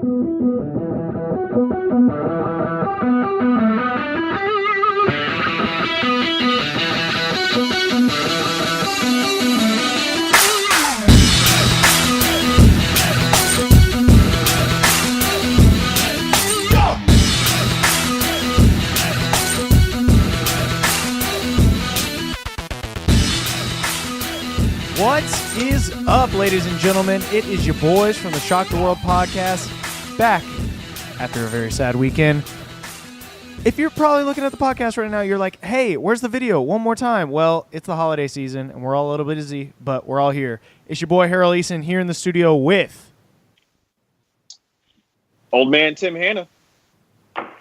What is up, ladies and gentlemen? It is your boys from the ShockTheWorld podcast, back after a very sad weekend. If you're probably looking at the podcast right now, you're like, hey, where's the video? One more time. Well, it's the holiday season, and we're all a little bit busy, but we're all here. It's your boy, Harold Eason, here in the studio with... Old man Tim Hanna.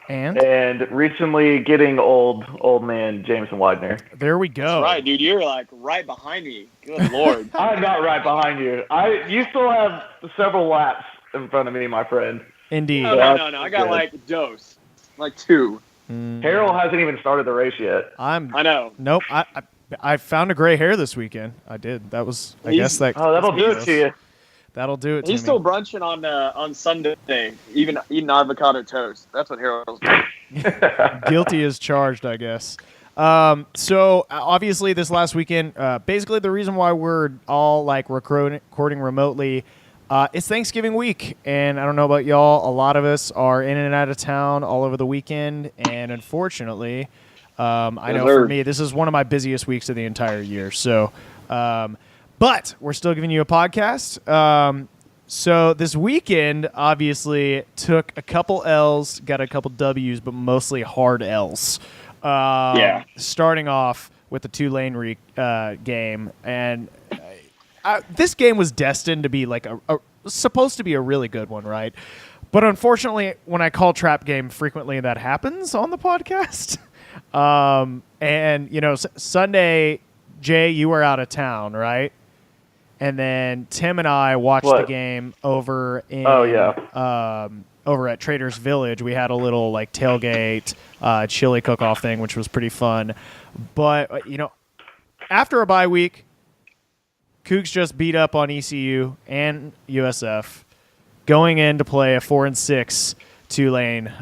And recently getting old man Jameson Widener. There we go. That's right, dude. You're like right behind me. Good Lord. I'm not right behind you. You still have several laps in front of me, my friend. Indeed. No. I got like dose. Like two. Harold hasn't even started the race yet. I know. Nope. I found a gray hair this weekend. I did. That was, I guess that... Oh, that'll do it to you. That'll do it to me. He's still brunching on Sunday, even eating avocado toast. That's what Harold's doing. Guilty as charged, I guess. So obviously this last weekend, basically the reason why we're all like recording remotely, it's Thanksgiving week, and I don't know about y'all, a lot of us are in and out of town all over the weekend, and unfortunately, I know for me this is one of my busiest weeks of the entire year. So. But we're still giving you a podcast. So this weekend, obviously, took a couple L's, got a couple W's, but mostly hard L's. Starting off with the Tulane game. And this game was destined to be like supposed to be a really good one, right? But unfortunately, when I call trap game, frequently that happens on the podcast. And, you know, Sunday, Jay, you were out of town, right? And then Tim and I watched the game over in over at Traders Village. We had a little like tailgate chili cook-off thing, which was pretty fun. But you know, after a bye week, Coogs just beat up on ECU and USF, going in to play a 4-6 Tulane.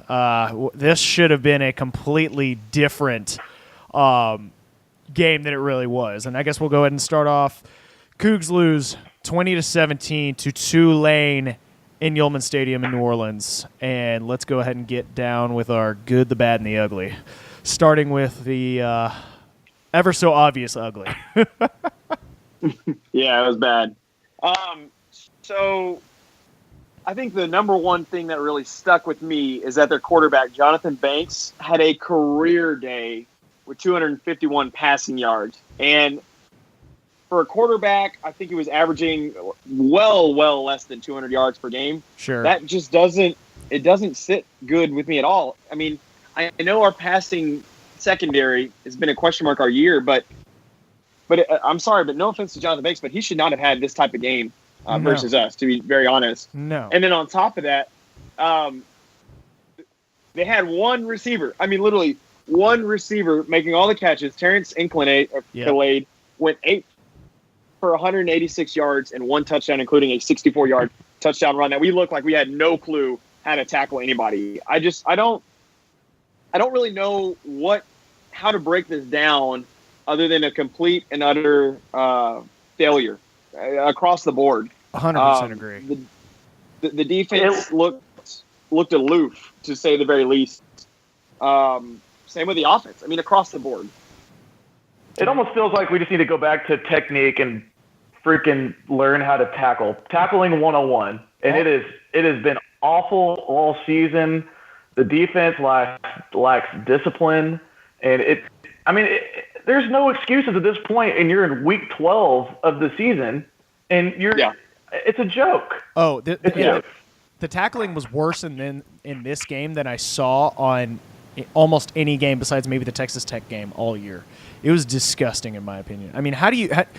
This should have been a completely different game than it really was. And I guess we'll go ahead and start off. Coogs lose 20-17 to Tulane in Yulman Stadium in New Orleans. And let's go ahead and get down with our good, the bad, and the ugly. Starting with the ever so obvious ugly. Yeah, it was bad. So I think the number one thing that really stuck with me is that their quarterback, Jonathan Banks, had a career day with 251 passing yards. And for a quarterback, I think he was averaging well less than 200 yards per game. Sure. That just doesn't sit good with me at all. I mean, I know our passing secondary has been a question mark all year, but I'm sorry, but no offense to Jonathan Banks, but he should not have had this type of game versus us, to be very honest. No. And then on top of that, they had one receiver. I mean, literally one receiver making all the catches. Terrence Inclinade went 8 for 186 yards and one touchdown, including a 64-yard touchdown run that we looked like we had no clue how to tackle anybody. I don't really know how to break this down other than a complete and utter failure across the board. 100% agree. The defense looked aloof, to say the very least. Same with the offense. I mean, across the board. It almost feels like we just need to go back to technique and freaking learn how to tackle. Tackling 101. And it has been awful all season. The defense lacks discipline. And there's no excuses at this point, and you're in week 12 of the season, and it's a joke. Oh, the tackling was worse in this game than I saw on almost any game besides maybe the Texas Tech game all year. It was disgusting, in my opinion. I mean,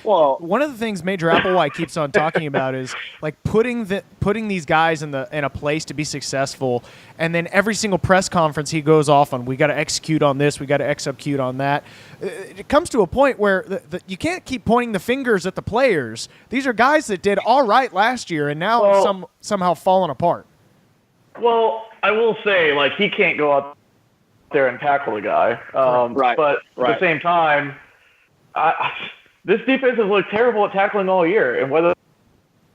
one of the things Major Applewhite keeps on talking about is like putting these guys in a place to be successful, and then every single press conference he goes off on, we got to execute on this, we got to execute on that. It comes to a point where you can't keep pointing the fingers at the players. These are guys that did all right last year and now somehow fallen apart. Well, I will say, like, he can't go out there and tackle the guy. Right. But at the same time, this defense has looked terrible at tackling all year. And whether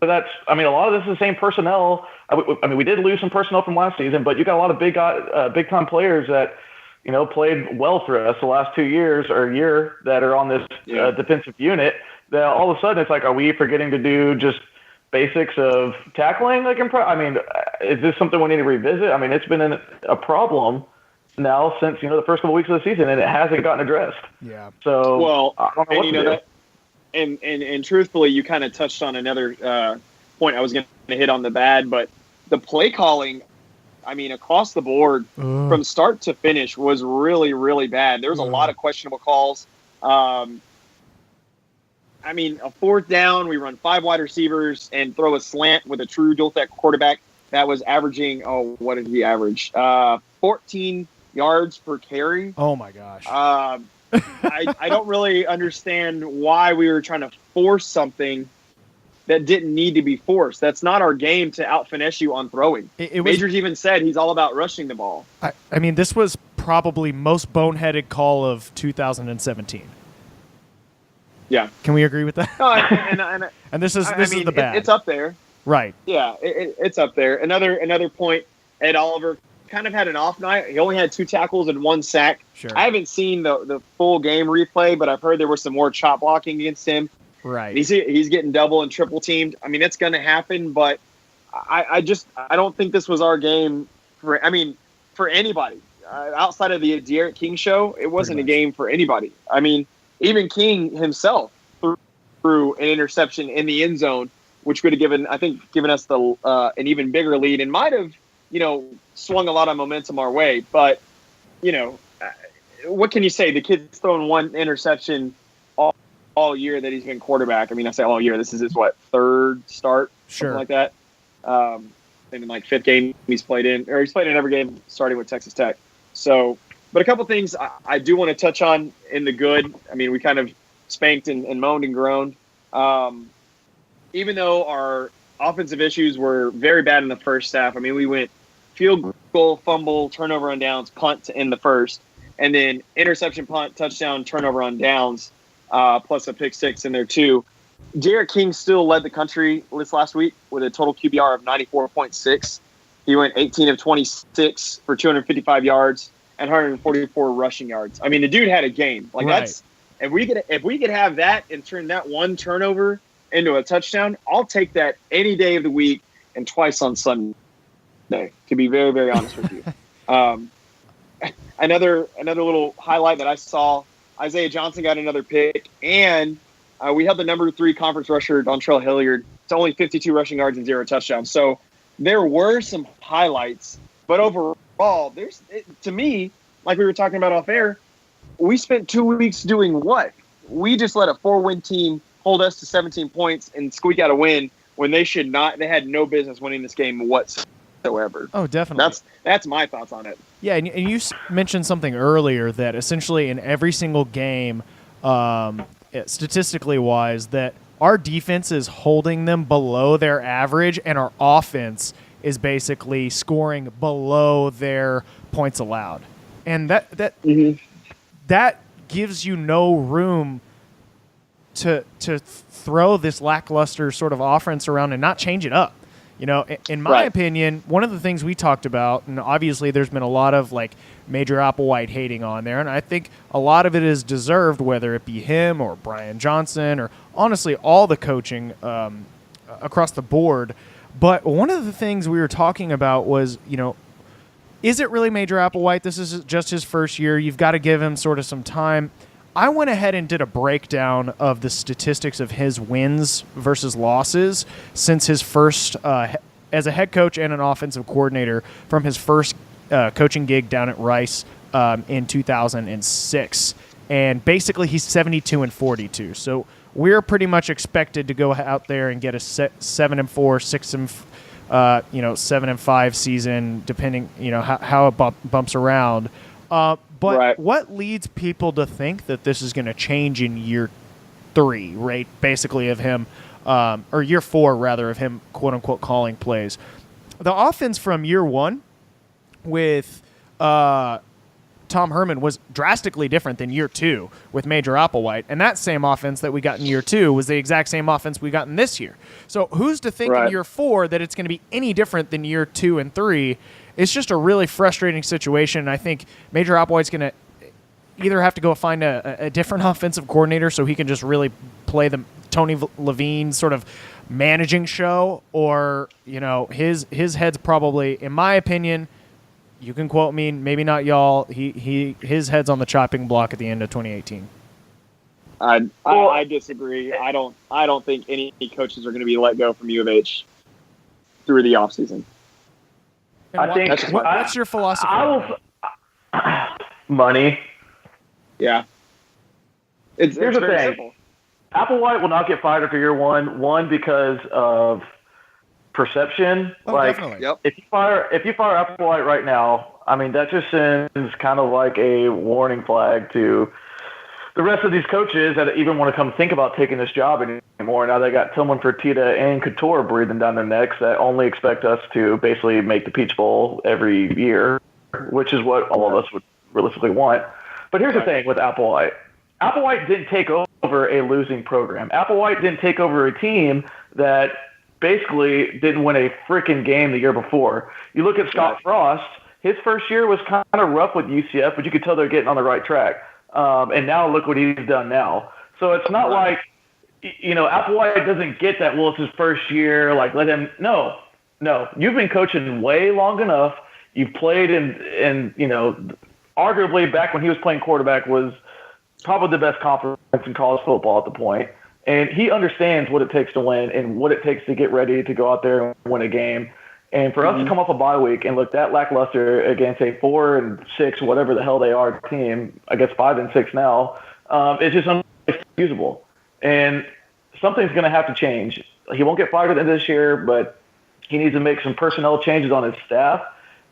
that's, I mean, a lot of this is the same personnel. I mean, we did lose some personnel from last season, but you got a lot of big time players that, you know, played well for us the last 2 years or a year that are on this defensive unit. That all of a sudden it's like, are we forgetting to do just basics of tackling? Like, I mean, is this something we need to revisit? I mean, it's been a problem now since, you know, the first couple weeks of the season, and it hasn't gotten addressed. Yeah. So, well, I don't know what and, to do. that, and truthfully, you kind of touched on another point I was going to hit on the bad, but the play calling, I mean, across the board from start to finish was really, really bad. There was a lot of questionable calls. I mean, a fourth down, we run 5 wide receivers and throw a slant with a true dual threat quarterback that was averaging, what did he average? 14 yards per carry. Oh, my gosh. I don't really understand why we were trying to force something that didn't need to be forced. That's not our game to out-finesse you on throwing. Majors even said he's all about rushing the ball. I mean, this was probably most boneheaded call of 2017. Yeah. Can we agree with that? No, and this is the bad. It's up there. Right. Yeah, it's up there. Another point, Ed Oliver kind of had an off night. He only had 2 tackles and 1 sack. Sure. I haven't seen the full game replay, but I've heard there was some more chop blocking against him. Right. He's getting double and triple teamed. I mean, it's going to happen, but I don't think this was our game for anybody. Outside of the De'Aaron King show, it wasn't a game for anybody. I mean, even King himself threw an interception in the end zone, which would have given us an even bigger lead and might have, you know, swung a lot of momentum our way. But, you know, what can you say? The kid's thrown 1 interception all year that he's been quarterback. I mean, I say all year. This is his, 3rd start? Sure. Something like that. And in 5th game he's played in every game starting with Texas Tech. So, but a couple things I do want to touch on in the good. I mean, we kind of spanked and moaned and groaned. Even though our offensive issues were very bad in the first half, I mean, we went field goal, fumble, turnover on downs, punt in the first, and then interception, punt, touchdown, turnover on downs, plus a pick 6 in there too. De'Aaron King still led the country this last week with a total QBR of 94.6. He went 18 of 26 for 255 yards and 144 rushing yards. I mean, the dude had a game. Like, that's if we could have that and turn that 1 turnover into a touchdown, I'll take that any day of the week and twice on Sunday. To be very, very honest with you. Another little highlight that I saw: Isaiah Johnson got another pick, and we held the number 3 conference rusher Dontrell Hilliard to only 52 rushing yards and 0 touchdowns. So there were some highlights, but overall, to me, like we were talking about off air, we spent 2 weeks doing what? We just let a 4-win team hold us to 17 points and squeak out a win when they should not. They had no business winning this game whatsoever. Oh, definitely. That's my thoughts on it. Yeah, and you mentioned something earlier that essentially in every single game, statistically wise, that our defense is holding them below their average, and our offense is basically scoring below their points allowed, and that gives you no room to throw this lackluster sort of offense around and not change it up. You know, in my opinion, one of the things we talked about, and obviously there's been a lot of like Major Applewhite hating on there, and I think a lot of it is deserved, whether it be him or Brian Johnson or honestly all the coaching across the board. But one of the things we were talking about was, you know, is it really Major Applewhite? This is just his first year. You've got to give him sort of some time. I went ahead and did a breakdown of the statistics of his wins versus losses since his first, as a head coach and an offensive coordinator, from his first coaching gig down at Rice in 2006. And basically he's 72-42. So we're pretty much expected to go out there and get a 7-4, 7-5 season, depending, you know, how it bumps around. But what leads people to think that this is going to change in year 3, right? Basically of him, or year 4 rather, of him, quote unquote, calling plays. the offense from year one with Tom Herman was drastically different than year two with Major Applewhite. And that same offense that we got in year two was the exact same offense we got in this year. So who's to think in year four that it's going to be any different than year 2 and 3? It's just a really frustrating situation. I think Major Applewhite's going to either have to go find a different offensive coordinator so he can just really play the Tony Levine sort of managing show, or, his head's probably, in my opinion, you can quote me, maybe not y'all. His head's on the chopping block at the end of 2018. I disagree. I don't think any coaches are going to be let go from U of H through the offseason. What's your philosophy? Money. Yeah. Here's the thing. Simple. Applewhite will not get fired after year one. One, because of perception. Definitely. Yep. If you fire Applewhite right now, I mean, that just sends kind of like a warning flag to the rest of these coaches that even want to come think about taking this job anymore. Now they got Tillman, Fertitta, and Couture breathing down their necks that only expect us to basically make the Peach Bowl every year, which is what all of us would realistically want. But here's the thing with Applewhite. Applewhite didn't take over a losing program. Applewhite didn't take over a team that basically didn't win a freaking game the year before. You look at Scott Frost, his first year was kind of rough with UCF, but you could tell they're getting on the right track. And now look what he's done now. So it's not like, Applewhite doesn't get that, well, it's his first year, like let him, no. You've been coaching way long enough. You've played in arguably back when he was playing quarterback was probably the best conference in college football at the point. And he understands what it takes to win and what it takes to get ready to go out there and win a game. And for us to come off a bye week and look that lackluster against a 4-6, whatever the hell they are team, I guess 5-6 now, it's just unexcusable. And something's going to have to change. He won't get fired at the end of this year, but he needs to make some personnel changes on his staff.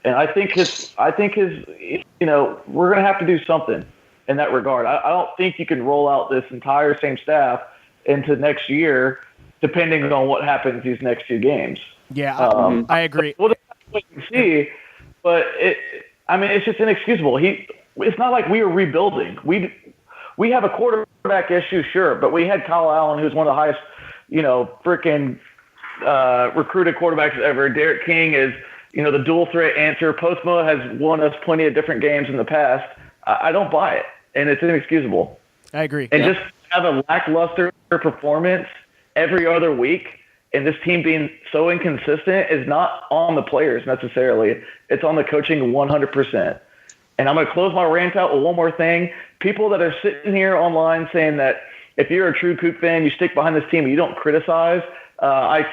And I think his, we're going to have to do something in that regard. I don't think you can roll out this entire same staff into next year, depending on what happens these next few games. Yeah, I agree. We'll just have to wait and see, but it's just inexcusable. It's not like we were rebuilding. We have a quarterback issue, sure, but we had Kyle Allen, who's one of the highest, freaking recruited quarterbacks ever. Derek King is, the dual threat answer. Postma has won us plenty of different games in the past. I don't buy it, and it's inexcusable. I agree. And just have a lackluster performance every other week, and this team being so inconsistent is not on the players necessarily. It's on the coaching 100%. And I'm going to close my rant out with one more thing. People that are sitting here online saying that if you're a true Coug fan, you stick behind this team and you don't criticize, I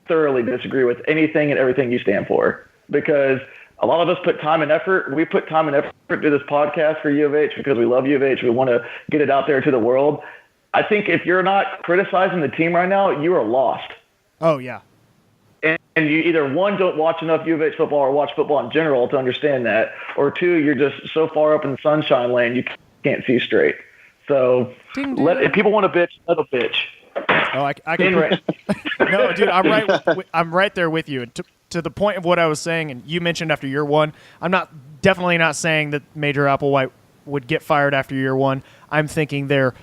thoroughly disagree with anything and everything you stand for, because a lot of us put time and effort. We put time and effort to this podcast for U of H because we love U of H. We want to get it out there to the world. I think if you're not criticizing the team right now, you are lost. Oh, yeah. And you either, one, don't watch enough U of H football or watch football in general to understand that, or two, you're just so far up in the sunshine lane you can't see straight. So if people want to bitch, let them bitch. Oh, I can. No, dude, I'm right there with you. To the point of what I was saying, and you mentioned after year one, I'm definitely not saying that Major Applewhite would get fired after year one. I'm thinking they're,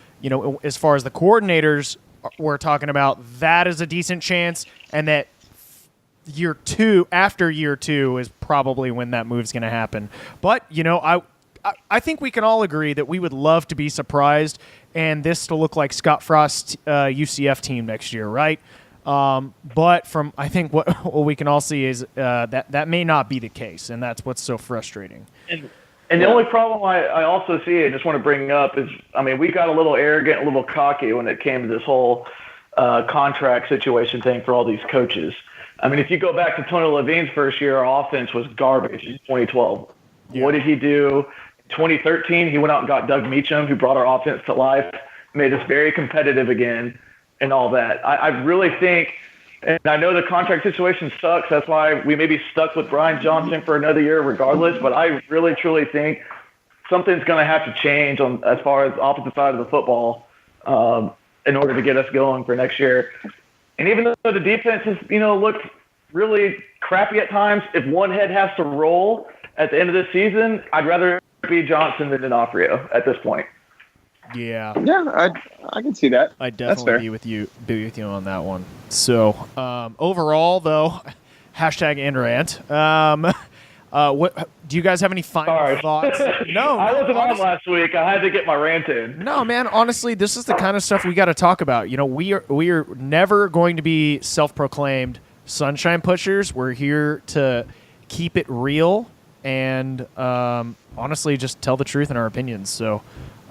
as far as the coordinators we're talking about, that is a decent chance, and that after year two is probably when that move's going to happen. But, I think we can all agree that we would love to be surprised and this to look like Scott Frost's UCF team next year, right? But from, I think what we can all see is that may not be the case, and that's what's so frustrating. And the only problem I also see, I just want to bring up, is, we got a little arrogant, a little cocky when it came to this whole contract situation thing for all these coaches. If you go back to Tony Levine's first year, our offense was garbage in 2012. Yeah. What did he do? In 2013, he went out and got Doug Meacham, who brought our offense to life, made us very competitive again, and all that. I really think, and I know the contract situation sucks, that's why we may be stuck with Brian Johnson for another year regardless, but I really, truly think something's going to have to change as far as the opposite side of the football in order to get us going for next year. And even though the defense has, looked really crappy at times. If one head has to roll at the end of the season, I'd rather be Johnson than D'Onofrio at this point. Yeah. Yeah, I can see that. I definitely be with you on that one. So overall, though, hashtag and rant. What do you guys have any final thoughts? No, I wasn't on last week. I had to get my rant in. No, man. Honestly, this is the kind of stuff we got to talk about. You know, we are never going to be self-proclaimed sunshine pushers. We're here to keep it real and honestly just tell the truth in our opinions. So.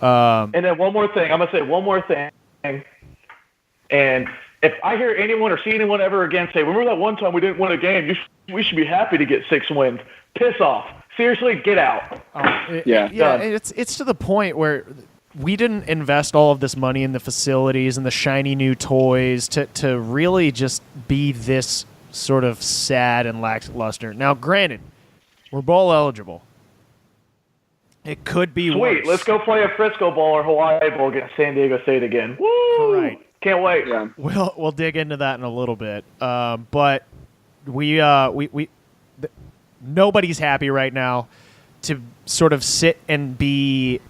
And then one more thing. I'm going to say one more thing. And if I hear anyone or see anyone ever again say, remember that one time we didn't win a game, we should be happy to get 6 wins. Piss off. Seriously, get out. Yeah, it's to the point where we didn't invest all of this money in the facilities and the shiny new toys to really just be this sort of sad and lackluster. Now, granted, we're bowl eligible. It could be worse. Sweet. Let's go play a Frisco Bowl or Hawaii Bowl against San Diego State again. Woo! Right. Can't wait. Yeah. We'll dig into that in a little bit. But we nobody's happy right now to sort of sit and be,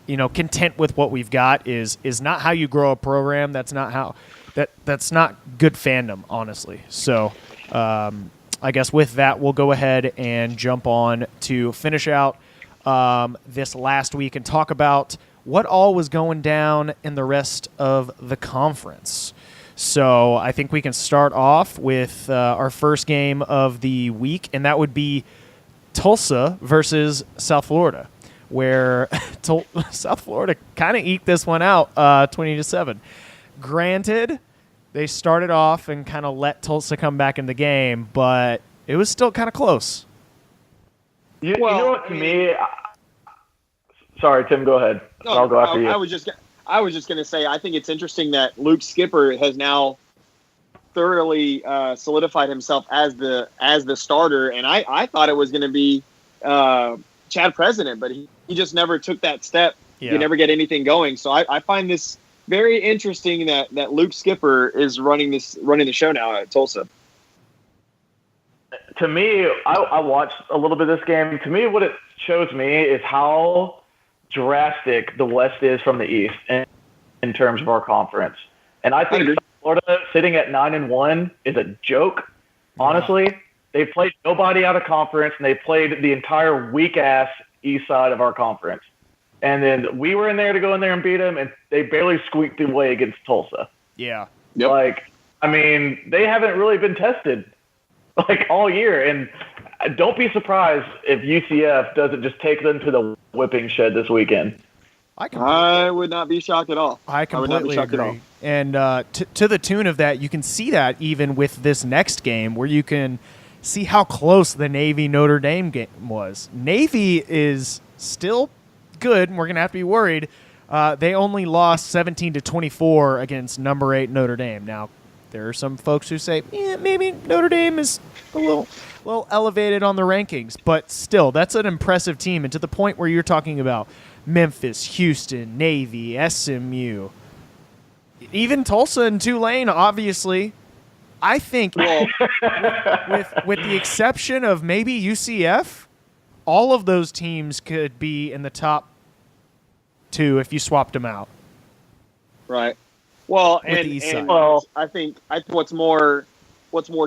content with what we've got is not how you grow a program. That's not that's not good fandom, honestly. So I guess with that, we'll go ahead and jump on to finish out this last week and talk about what all was going down in the rest of the conference. So I think we can start off with our first game of the week, and that would be Tulsa versus South Florida, where South Florida kind of eked this one out 20-7. Granted, they started off and kind of let Tulsa come back in the game, but it was still kind of close. You know what, to me... Sorry, Tim, go ahead. No, I'll go after you. I was just going to say, I think it's interesting that Luke Skipper has now thoroughly solidified himself as the starter, and I thought it was going to be Chad President, but he just never took that step. Yeah. He never get anything going. So I find this very interesting that Luke Skipper is running the show now at Tulsa. To me, I watched a little bit of this game. To me, what it shows me is how drastic the West is from the East in terms of our conference. And I think Florida sitting at 9-1 is a joke. Honestly, they played nobody out of conference, and they played the entire weak-ass east side of our conference. And then we were in there to go in there and beat them, and they barely squeaked away against Tulsa. Yeah. Yep. They haven't really been tested all year. And don't be surprised if UCF doesn't just take them to the whipping shed this weekend. I would not be shocked at all. I completely agree. And to the tune of that, you can see that even with this next game, where you can see how close the Navy-Notre Dame game was. Navy is still good, and we're going to have to be worried. They only lost 17-24 against number 8 Notre Dame. Now, there are some folks who say, maybe Notre Dame is a little elevated on the rankings, but still, that's an impressive team. And to the point where you're talking about Memphis, Houston, Navy, SMU, even Tulsa and Tulane, obviously. I think, with the exception of maybe UCF, all of those teams could be in the top 2 if you swapped them out. Right. Well, I think what's more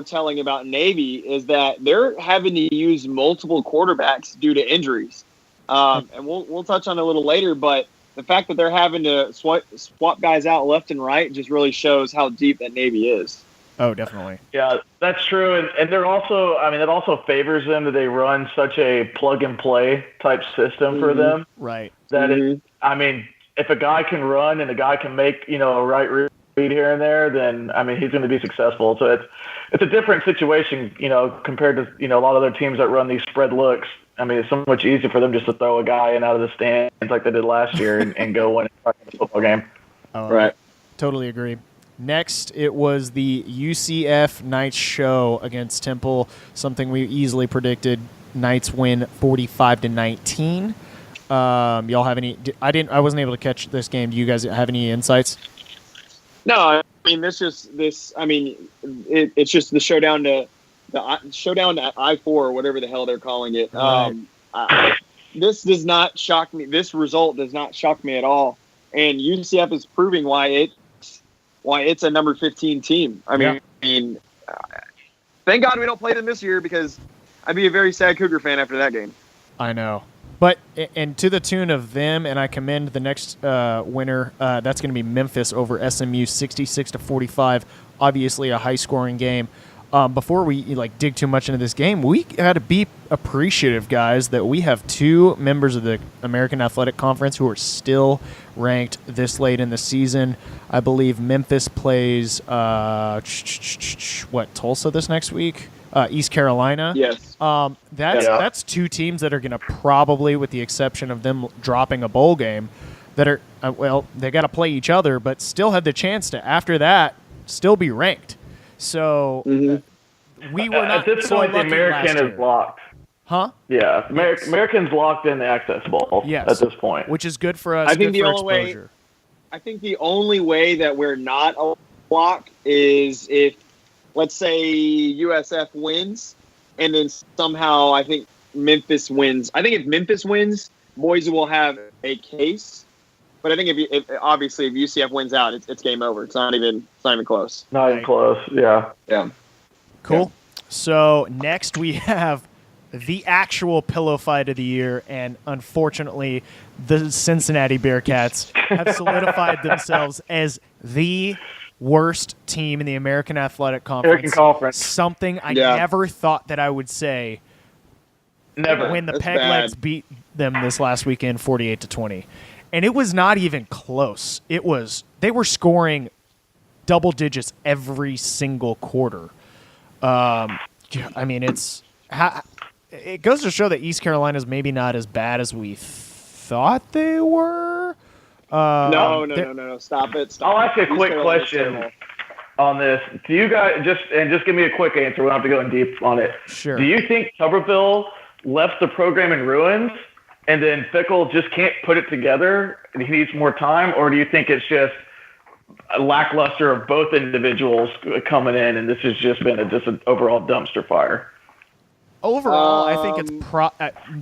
telling about Navy is that they're having to use multiple quarterbacks due to injuries. And we'll touch on it a little later, but the fact that they're having to swap guys out left and right just really shows how deep that Navy is. Oh, definitely. Yeah, that's true. And they're also, it also favors them that they run such a plug-and-play type system for them. Right. That if a guy can run and a guy can make, a right read here and there, then, he's going to be successful. So it's a different situation, compared to, a lot of other teams that run these spread looks. It's so much easier for them just to throw a guy in out of the stands like they did last year and go win a football game. Oh, right. Totally agree. Next, it was the UCF Knights show against Temple, something we easily predicted. Knights win 45-19. Y'all have any? I wasn't able to catch this game. Do you guys have any insights? No, it's just the showdown to the showdown at I-4 or whatever the hell they're calling it. Right. This does not shock me. This result does not shock me at all. And UCF is proving why it's a number 15 team. I mean, thank God we don't play them this year, because I'd be a very sad Cougar fan after that game. I know. But, and to the tune of them, and I commend the next winner, that's going to be Memphis over SMU, 66-45, obviously a high-scoring game. Before we dig too much into this game, we got to be appreciative, guys, that we have two members of the American Athletic Conference who are still ranked this late in the season. I believe Memphis plays, Tulsa this next week? East Carolina. Yes. That's two teams that are going to probably, with the exception of them dropping a bowl game, that are, they got to play each other, but still have the chance to, after that, still be ranked. So we were not at this so point. The lucky American last is year. locked. Huh? Yeah, American's locked in the Access Bowl. Yes. At this point, Which is good for us. I think good the for only exposure. I think the only way that we're not a lock is if, let's say, USF wins, and then somehow I think Memphis wins. I think if Memphis wins, Boise will have a case. But I think if UCF wins out, it's game over. It's not even close. not even close. Yeah. Yeah. Cool. So next we have the actual pillow fight of the year, and unfortunately, the Cincinnati Bearcats have solidified themselves as the worst team in the American Athletic Conference. Something I never thought that I would say. Never. When the That's Peglegs bad. beat them this last weekend, 48-20, and it was not even close. They were scoring double digits every single quarter. I mean, it goes to show that East Carolina's maybe not as bad as we thought they were. No. Stop it. I'll ask you a East quick Carolina's question terrible. on this. Do you guys just give me a quick answer? We don't have to go in deep on it. Sure. Do you think Tuberville left the program in ruins, and then Fickle just can't put it together and he needs more time, or do you think it's just a lackluster of both individuals coming in, and this has just been an overall dumpster fire? Overall, I think it's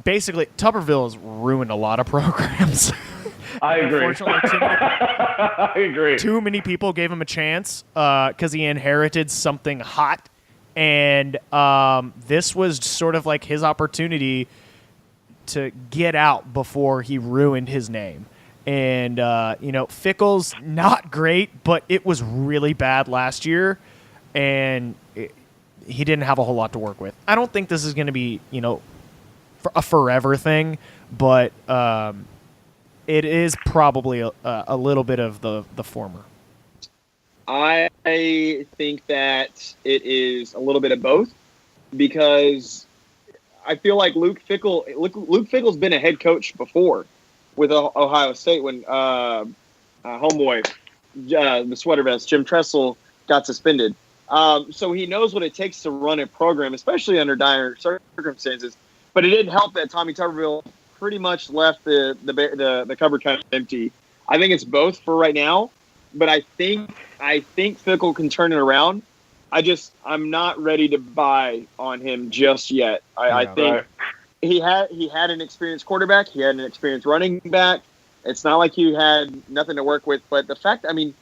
basically Tuberville has ruined a lot of programs. I agree. Unfortunately, I agree. too many people gave him a chance because he inherited something hot, and this was sort of like his opportunity to get out before he ruined his name. And, Fickle's not great, but it was really bad last year, and he didn't have a whole lot to work with. I don't think this is going to be, a forever thing, but it is probably a little bit of the former. I think that it is a little bit of both, because I feel like Luke Fickle's been a head coach before with Ohio State when homeboy, the sweater vest, Jim Tressel, got suspended. So he knows what it takes to run a program, especially under dire circumstances. But it didn't help that Tommy Tuberville pretty much left the cupboard kind of empty. I think it's both for right now, but I think Fickle can turn it around. I'm not ready to buy on him just yet. I think he had an experienced quarterback. He had an experienced running back. It's not like he had nothing to work with. But the fact, a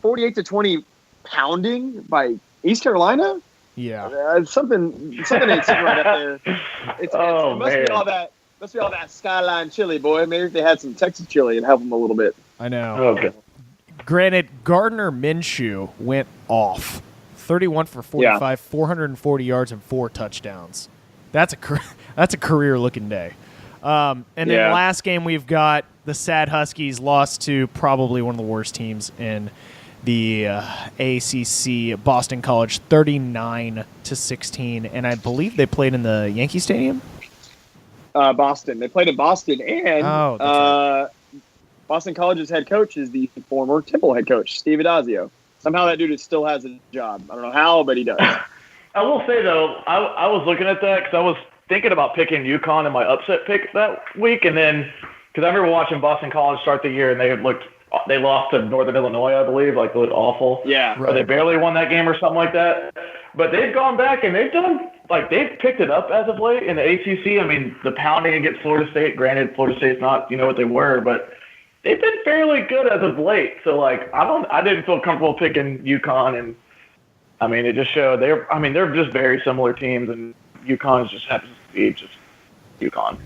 48-20 pounding by East Carolina, something ain't sitting right up there. It must be all that. Must be all that Skyline chili, boy. Maybe if they had some Texas chili and help them a little bit. I know. Okay. Granted, Gardner Minshew went off. 31 for 45, 440 yards, and 4 touchdowns. That's a career-looking day. And then last game we've got the sad Huskies lost to probably one of the worst teams in the ACC, Boston College, 39-16. And I believe they played in the Yankee Stadium? Boston. They played in Boston, and right. Boston College's head coach is the former Temple head coach, Steve Adazio. Somehow that dude still has a job. I don't know how, but he does. I will say, though, I was looking at that because I was thinking about picking UConn in my upset pick that week. And then, because I remember watching Boston College start the year, and they looked they lost to Northern Illinois, I believe, like it was awful. Yeah. Or they barely won that game or something like that. But they've gone back and they've picked it up as of late in the ACC. I mean, the pounding against Florida State, granted, Florida State's not, what they were, but they've been fairly good as of late. So, I didn't feel comfortable picking UConn. And, I mean, it just showed they're just very similar teams, and UConn just happens to be just UConn.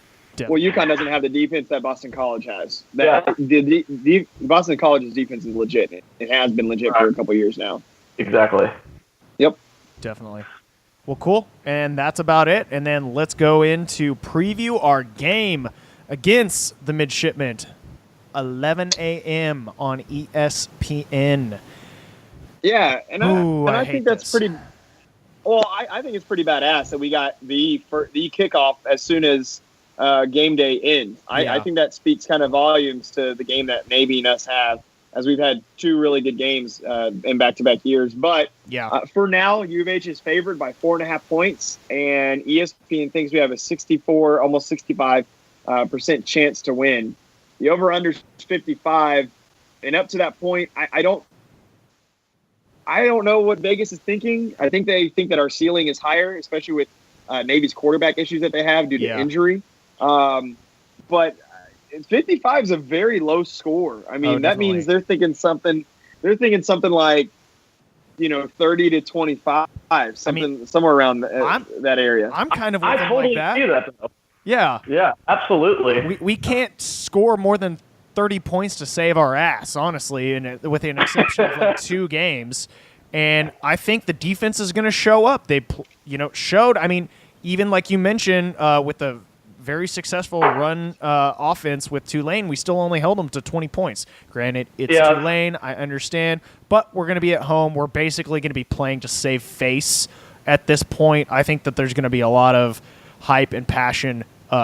Well, UConn doesn't have the defense that Boston College has. The Boston College's defense is legit. It has been legit for a couple years now. Exactly. Yep. Definitely. Well, cool. And that's about it. And then let's go into preview our game against the Midshipmen. 11 a.m. on ESPN. Yeah, and I think that's pretty. Well, I think it's pretty badass that we got the kickoff as soon as game day ends. I think that speaks kind of volumes to the game that Navy and us have, as we've had two really good games in back-to-back years. But for now, U of H is favored by 4.5 points, and ESPN thinks we have a 64, almost 65% chance to win. The over/under is 55, and up to that point, I don't know what Vegas is thinking. I think they think that our ceiling is higher, especially with Navy's quarterback issues that they have due to injury. But 55 is a very low score. I mean, that means they're thinking something like, 30 to 25, somewhere around that area. I'm kind of with I them totally like that. see that, though. Yeah. Yeah, absolutely. We can't score more than 30 points to save our ass, honestly, with an exception of 2 games. And I think the defense is going to show up. They, showed. I mean, even like you mentioned, with the very successful run offense with Tulane, we still only held them to 20 points. Granted, it's Tulane, I understand, but we're going to be at home. We're basically going to be playing to save face at this point. I think that there's going to be a lot of hype and passion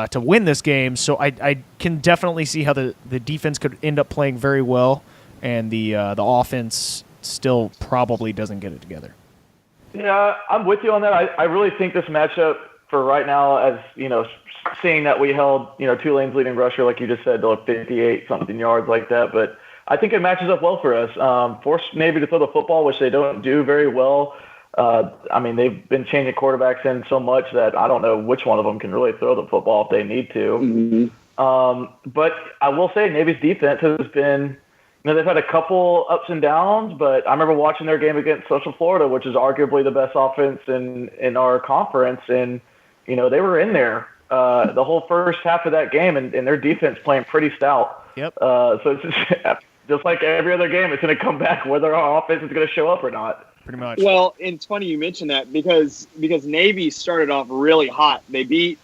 to win this game, so I can definitely see how the defense could end up playing very well, and the offense still probably doesn't get it together. Yeah, I'm with you on that. I really think this matchup for right now, as seeing that we held Tulane's leading rusher, like you just said, to 58-something yards like that, but I think it matches up well for us. Forced Navy to throw the football, which they don't do very well. I mean, they've been changing quarterbacks in so much that I don't know which one of them can really throw the football if they need to. Mm-hmm. But I will say Navy's defense has been, they've had a couple ups and downs, but I remember watching their game against Central Florida, which is arguably the best offense in our conference, and, they were in there the whole first half of that game, and their defense playing pretty stout. Yep. So it's just like every other game, it's going to come back whether our offense is going to show up or not. Pretty much. Well, and it's funny you mentioned that because Navy started off really hot. They beat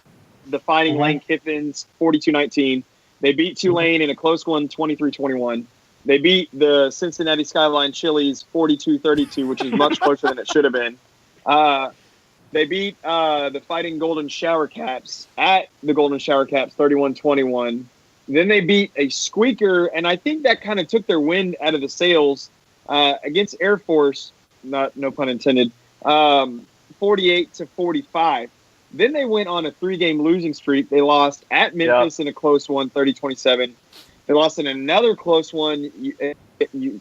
the Fighting Lane Kiffins 42-19. They beat Tulane in a close one, 23-21. They beat the Cincinnati Skyline Chili's 42-32, which is much closer than it should have been. They beat the Fighting Golden Shower Caps at the Golden Shower Caps 31-21. Then they beat a squeaker, and I think that kind of took their wind out of the sails against Air Force. No pun intended. 48-45. Then they went on a 3-game losing streak. They lost at Memphis in a close one, 30-27. They lost in another close one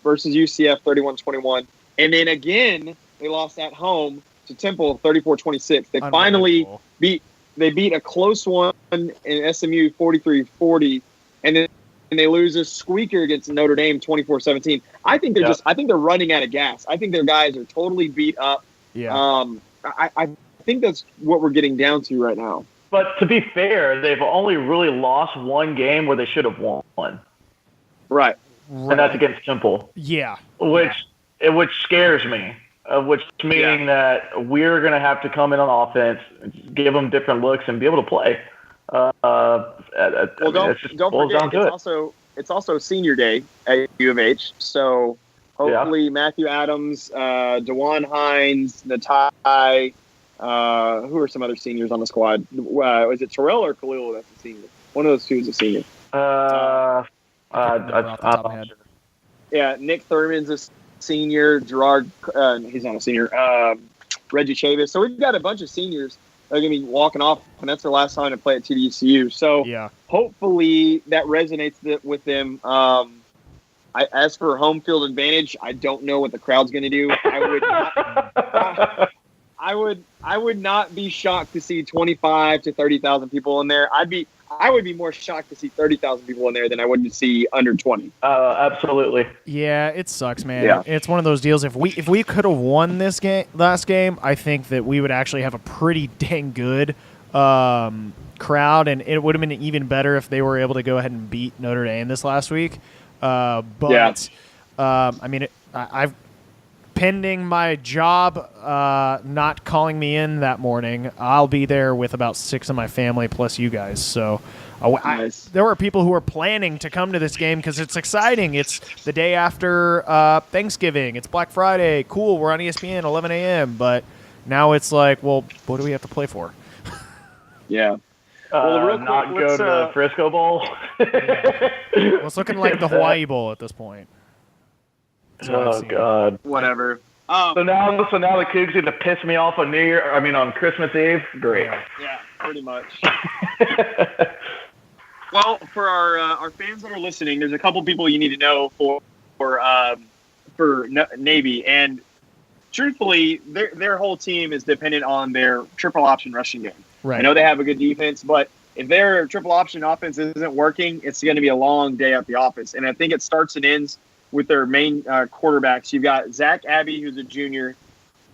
versus UCF, 31-21. And then again, they lost at home to Temple, 34-26. They finally beat a close one in SMU, 43-40, and then they lose a squeaker against Notre Dame, 24-17. I think they're running out of gas. I think their guys are totally beat up. Yeah. I think that's what we're getting down to right now. But to be fair, they've only really lost one game where they should have won. Right. And that's against Temple. Yeah. Which scares me. Which meaning that we're going to have to come in on offense, give them different looks, and be able to play. Don't forget, it's also senior day at U of H, so hopefully Matthew Adams, DeJuan Hines, Natai, who are some other seniors on the squad? Was it Terrell or Khalil that's a senior? One of those two is a senior. Nick Thurman's a senior. Gerard, he's not a senior. Reggie Chavis. So we've got a bunch of seniors that are going to be walking off, and that's their last time to play at TDCU. So hopefully that resonates with them. As for home field advantage, I don't know what the crowd's going to do. I would not be shocked to see 25 to 30,000 people in there. I would be more shocked to see 30,000 people in there than I would to see under 20. Absolutely. Yeah, it sucks, man. Yeah. It's one of those deals. If we could have won this last game, I think that we would actually have a pretty dang good crowd, and it would have been even better if they were able to go ahead and beat Notre Dame this last week. I mean, I've pending my job not calling me in that morning, I'll be there with about 6 of my family plus you guys. So Nice. there were people who were planning to come to this game because it's exciting. It's the day after Thanksgiving. It's Black Friday. Cool, we're on ESPN, 11 a.m. But now it's like, well, what do we have to play for? Yeah. Well, real quick, not go to the Frisco Bowl. Well, it's looking like the Hawaii Bowl at this point. Oh God. Whatever. So now the Coogs get to piss me off on Christmas Eve. Great. Yeah, pretty much. Well, for our fans that are listening, there's a couple people you need to know for Navy, and truthfully, their whole team is dependent on their triple option rushing game. Right. I know they have a good defense, but if their triple option offense isn't working, it's going to be a long day at the office. And I think it starts and ends with their main quarterbacks. You've got Zach Abbey, who's a junior.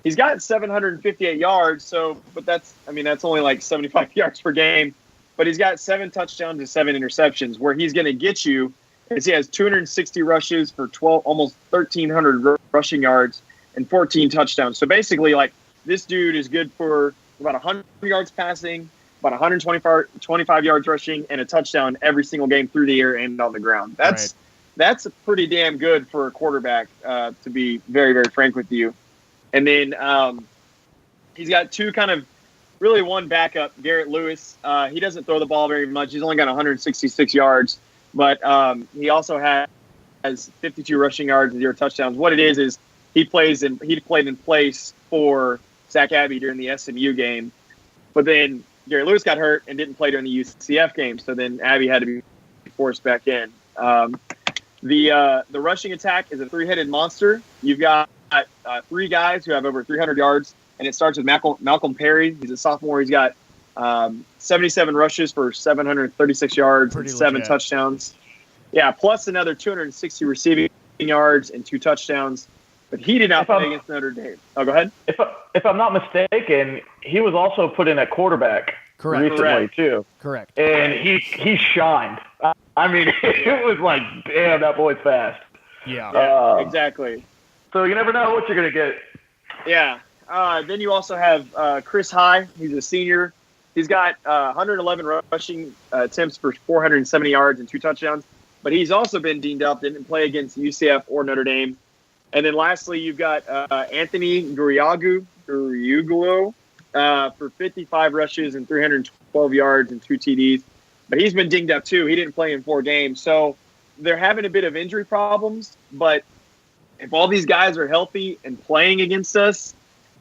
He's got 758 yards, but that's only like 75 yards per game. But he's got 7 touchdowns and 7 interceptions. Where he's going to get you is he has 260 rushes for almost 1,300 rushing yards and 14 touchdowns. So basically, like, this dude is good for about 100 yards passing, about 125 yards rushing, and a touchdown every single game through the air and on the ground. That's pretty damn good for a quarterback, to be very, very frank with you. And then he's got one backup, Garrett Lewis. He doesn't throw the ball very much. He's only got 166 yards, but he also has 52 rushing yards and 0 touchdowns. What it is he played in place for Zach Abbey during the SMU game, but then Garrett Lewis got hurt and didn't play during the UCF game, so then Abbey had to be forced back in. The rushing attack is a 3-headed monster. You've got 3 guys who have over 300 yards, and it starts with Malcolm Perry. He's a sophomore. He's got 77 rushes for 736 yards and 7 touchdowns. Yeah, plus another 260 receiving yards and 2 touchdowns. But he did not play against Notre Dame. Oh, go ahead. If I'm not mistaken, he was also put in at quarterback recently too. Correct. And he shined. I mean, it was like, damn, that boy's fast. Yeah. Exactly. So you never know what you're going to get. Yeah. Then you also have Chris High. He's a senior. He's got 111 rushing attempts for 470 yards and 2 touchdowns. But he's also been dinged up, didn't play against UCF or Notre Dame. And then lastly, you've got Anthony Guriagu for 55 rushes and 312 yards and 2 TDs. But he's been dinged up too. He didn't play in 4 games. So they're having a bit of injury problems. But if all these guys are healthy and playing against us,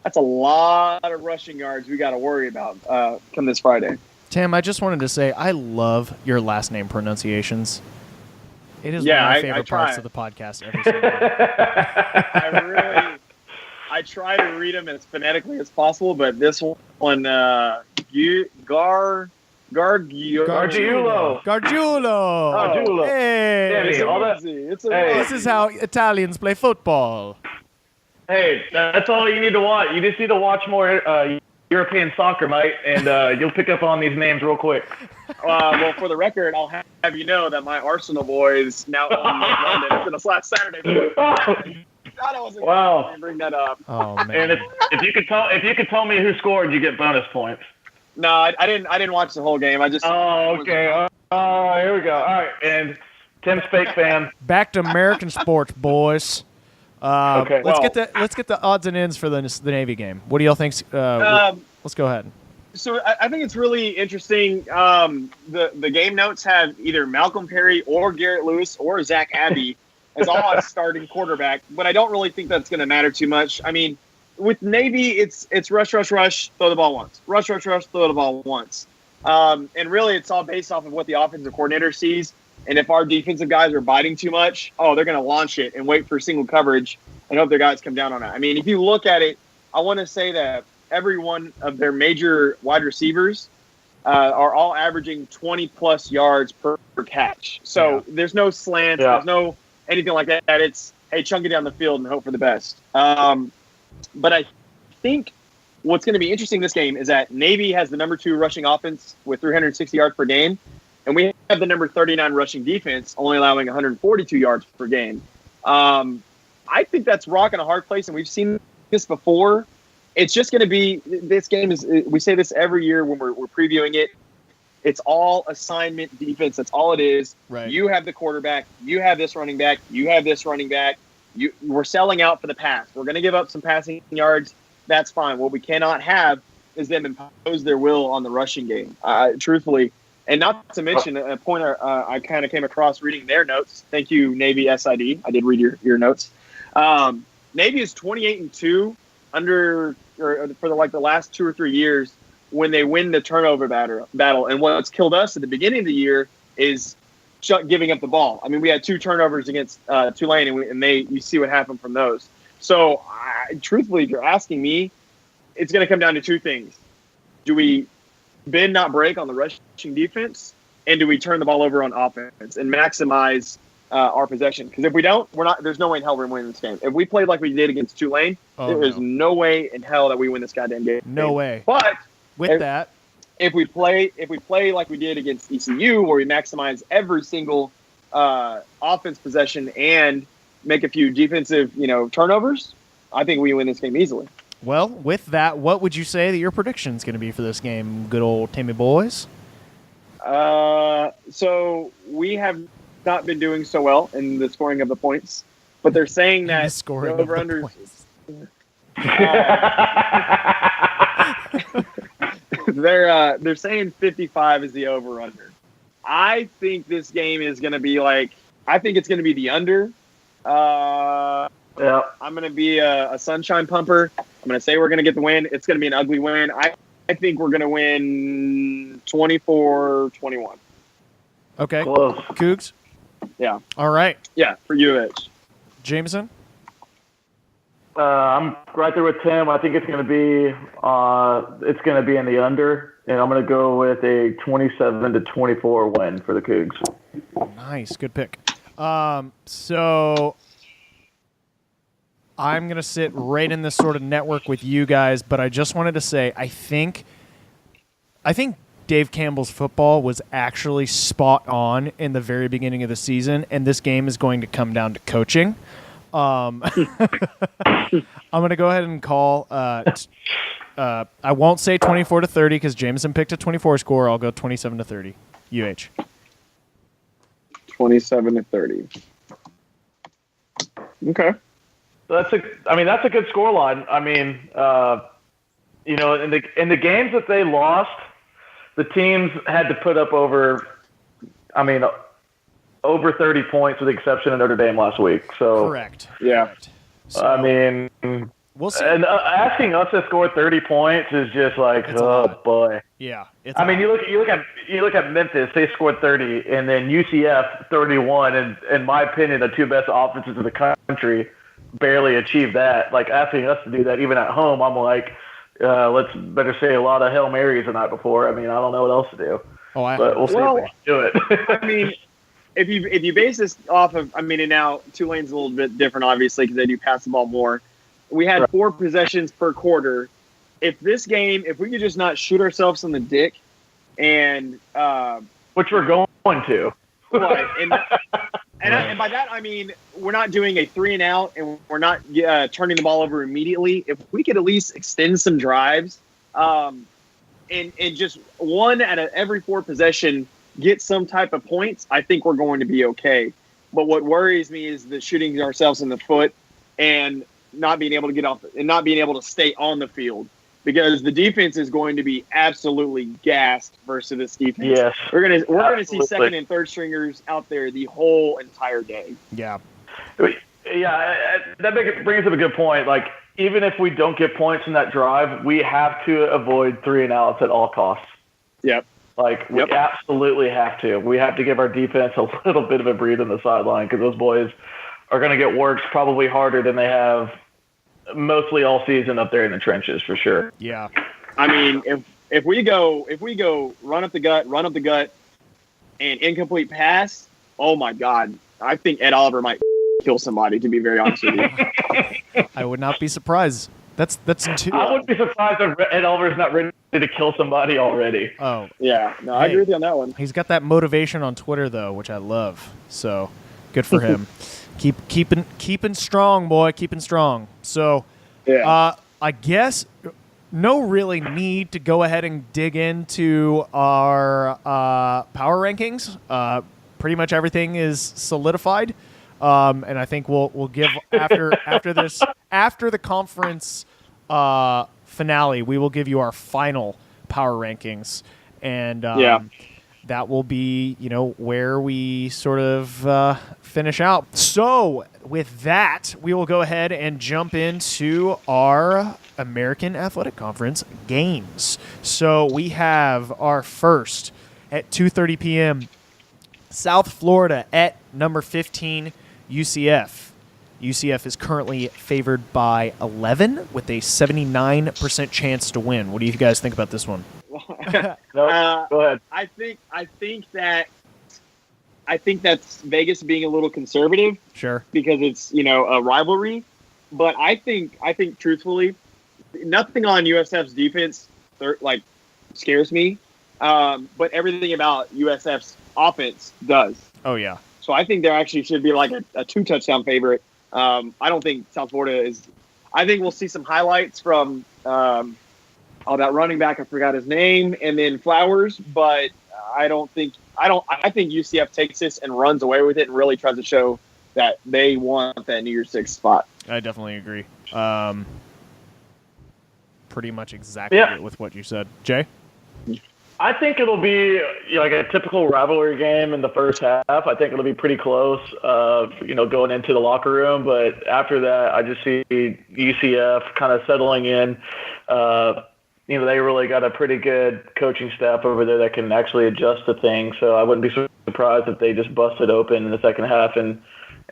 that's a lot of rushing yards we got to worry about come this Friday. Tim, I just wanted to say I love your last name pronunciations. It is one of my favorite parts of the podcast every single day. I try to read them as phonetically as possible, but this one, Gargiulo. Gargiulo. Hey. This is how Italians play football. Hey, that's all you need to watch. You just need to watch more European soccer, mate, and you'll pick up on these names real quick. Well, for the record, I'll have you know that my Arsenal boys now own London since last Saturday. I wasn't going to bring that up. Oh man! And if you could tell me who scored, you get bonus points. No, I didn't watch the whole game. I just. Oh, okay. Here we go. All right, and Tim's fake fan. Back to American sports, boys. Okay. Let's get the odds and ends for the Navy game. What do y'all think? Let's go ahead. So I think it's really interesting. The game notes have either Malcolm Perry or Garrett Lewis or Zach Abbey as all a starting quarterback, but I don't really think that's going to matter too much. I mean, with Navy, it's rush, throw the ball once. Rush, throw the ball once. And really, it's all based off of what the offensive coordinator sees. And if our defensive guys are biting too much, they're going to launch it and wait for single coverage and hope their guys come down on it. I mean, if you look at it, I want to say that every one of their major wide receivers are all averaging 20-plus yards per catch. So there's no slants. There's no anything like that. It's, hey, chunk it down the field and hope for the best. But I think what's going to be interesting in this game is that Navy has the number 2 rushing offense with 360 yards per game, and we have the number 39 rushing defense, only allowing 142 yards per game. I think that's rock in a hard place, and we've seen this before. It's just going to be – this game is – we say this every year when we're previewing it. It's all assignment defense. That's all it is. Right. You have the quarterback. You have this running back. You have this running back. We're selling out for the pass. We're going to give up some passing yards. That's fine. What we cannot have is them impose their will on the rushing game, truthfully. And not to mention a point I kind of came across reading their notes. Thank you, Navy SID. I did read your notes. Navy is 28-2 for the last 2 or 3 years when they win the turnover battle. And what's killed us at the beginning of the year is giving up the ball. I mean, we had 2 turnovers against Tulane, and you see what happened from those. So, truthfully, if you're asking me, it's going to come down to 2 things. Do we bend, not break on the rushing defense, and do we turn the ball over on offense and maximize our possession? Because if we don't, there's no way in hell we're winning this game. If we played like we did against Tulane, there is no way in hell that we win this goddamn game. No way. But if we play like we did against ECU, where we maximize every single offense possession and make a few defensive, turnovers, I think we win this game easily. Well, with that, what would you say that your prediction is going to be for this game, good old Timmy boys? So we have not been doing so well in the scoring of the points, but they're saying that the over-under. They're saying 55 is the over-under. I think this game is going to be I think it's going to be the under. I'm going to be a sunshine pumper. I'm going to say we're going to get the win. It's going to be an ugly win. I think we're going to win 24-21. Okay. Close. Coogs? Yeah. All right. Yeah, for UH. Jameson? I'm right there with Tim. I think it's going to be in the under, and I'm going to go with a 27-24 win for the Coogs. Nice. Good pick. So I'm going to sit right in this sort of network with you guys, but I just wanted to say I think Dave Campbell's football was actually spot on in the very beginning of the season, and this game is going to come down to coaching. I'm going to go ahead and call I won't say 24-30 because Jameson picked a 24 score. I'll go 27-30. UH. 27-30. Okay. That's a good score line. I mean, in the games that they lost, the teams had to put up over 30 points with the exception of Notre Dame last week. So correct. Yeah. Correct. So, we'll see. And asking us to score 30 points is just boy. Yeah. You look at Memphis, they scored 30, and then UCF 31, and in my opinion, the 2 best offenses in the country barely achieved that. Like, asking us to do that even at home, I'm like, let's better say a lot of Hail Marys the night before. I mean, I don't know what else to do. But we'll see if we can do it. I mean, if you base this off of, and now Tulane's a little bit different, obviously, because they do pass the ball more. We had 4 possessions per quarter. If we could just not shoot ourselves in the dick, and which we're going to, right? And by that I mean we're not doing a 3 and out, and we're not turning the ball over immediately. If we could at least extend some drives, and just 1 out of every 4 possession get some type of points, I think we're going to be okay. But what worries me is the shooting ourselves in the foot and not being able to get off and not being able to stay on the field, because the defense is going to be absolutely gassed versus this defense. Yes. We're gonna see second and third stringers out there the whole entire day. Yeah. Yeah, that brings up a good point. Like, even if we don't get points in that drive, we have to avoid 3 and outs at all costs. Yep. Like, we absolutely have to. We have to give our defense a little bit of a breathe on the sideline because those boys are going to get worked probably harder than they have mostly all season up there in the trenches for sure. Yeah. I mean, if we go run up the gut, and incomplete pass, oh my God, I think Ed Oliver might kill somebody. To be very honest with you, I would not be surprised. That's two. I wouldn't be surprised if Ed Oliver's not ready to kill somebody already. Oh, yeah. No, I agree with you on that one. He's got that motivation on Twitter though, which I love. So good for him. Keeping strong, boy. Keeping strong. So, I guess no really need to go ahead and dig into our power rankings. Pretty much everything is solidified. And I think we'll give after the conference finale, we will give you our final power rankings, and that will be where we sort of finish out. So with that, we will go ahead and jump into our American Athletic Conference games. So we have our first at 2:30 p.m. South Florida at number 15. UCF. UCF is currently favored by 11 with a 79% chance to win. What do you guys think about this one? Go ahead. I think that's Vegas being a little conservative. Sure. Because it's, a rivalry. But I think truthfully, nothing on USF's defense scares me. But everything about USF's offense does. Oh yeah. So I think there actually should be like a 2-touchdown favorite. I don't think South Florida is. I think we'll see some highlights from that running back. I forgot his name, and then Flowers. But I think UCF takes this and runs away with it and really tries to show that they want that New Year's Six spot. I definitely agree. Pretty much exactly with what you said, Jay. I think it'll be like a typical rivalry game in the first half. I think it'll be pretty close, going into the locker room. But after that, I just see UCF kind of settling in. They really got a pretty good coaching staff over there that can actually adjust to things. So I wouldn't be surprised if they just busted open in the second half and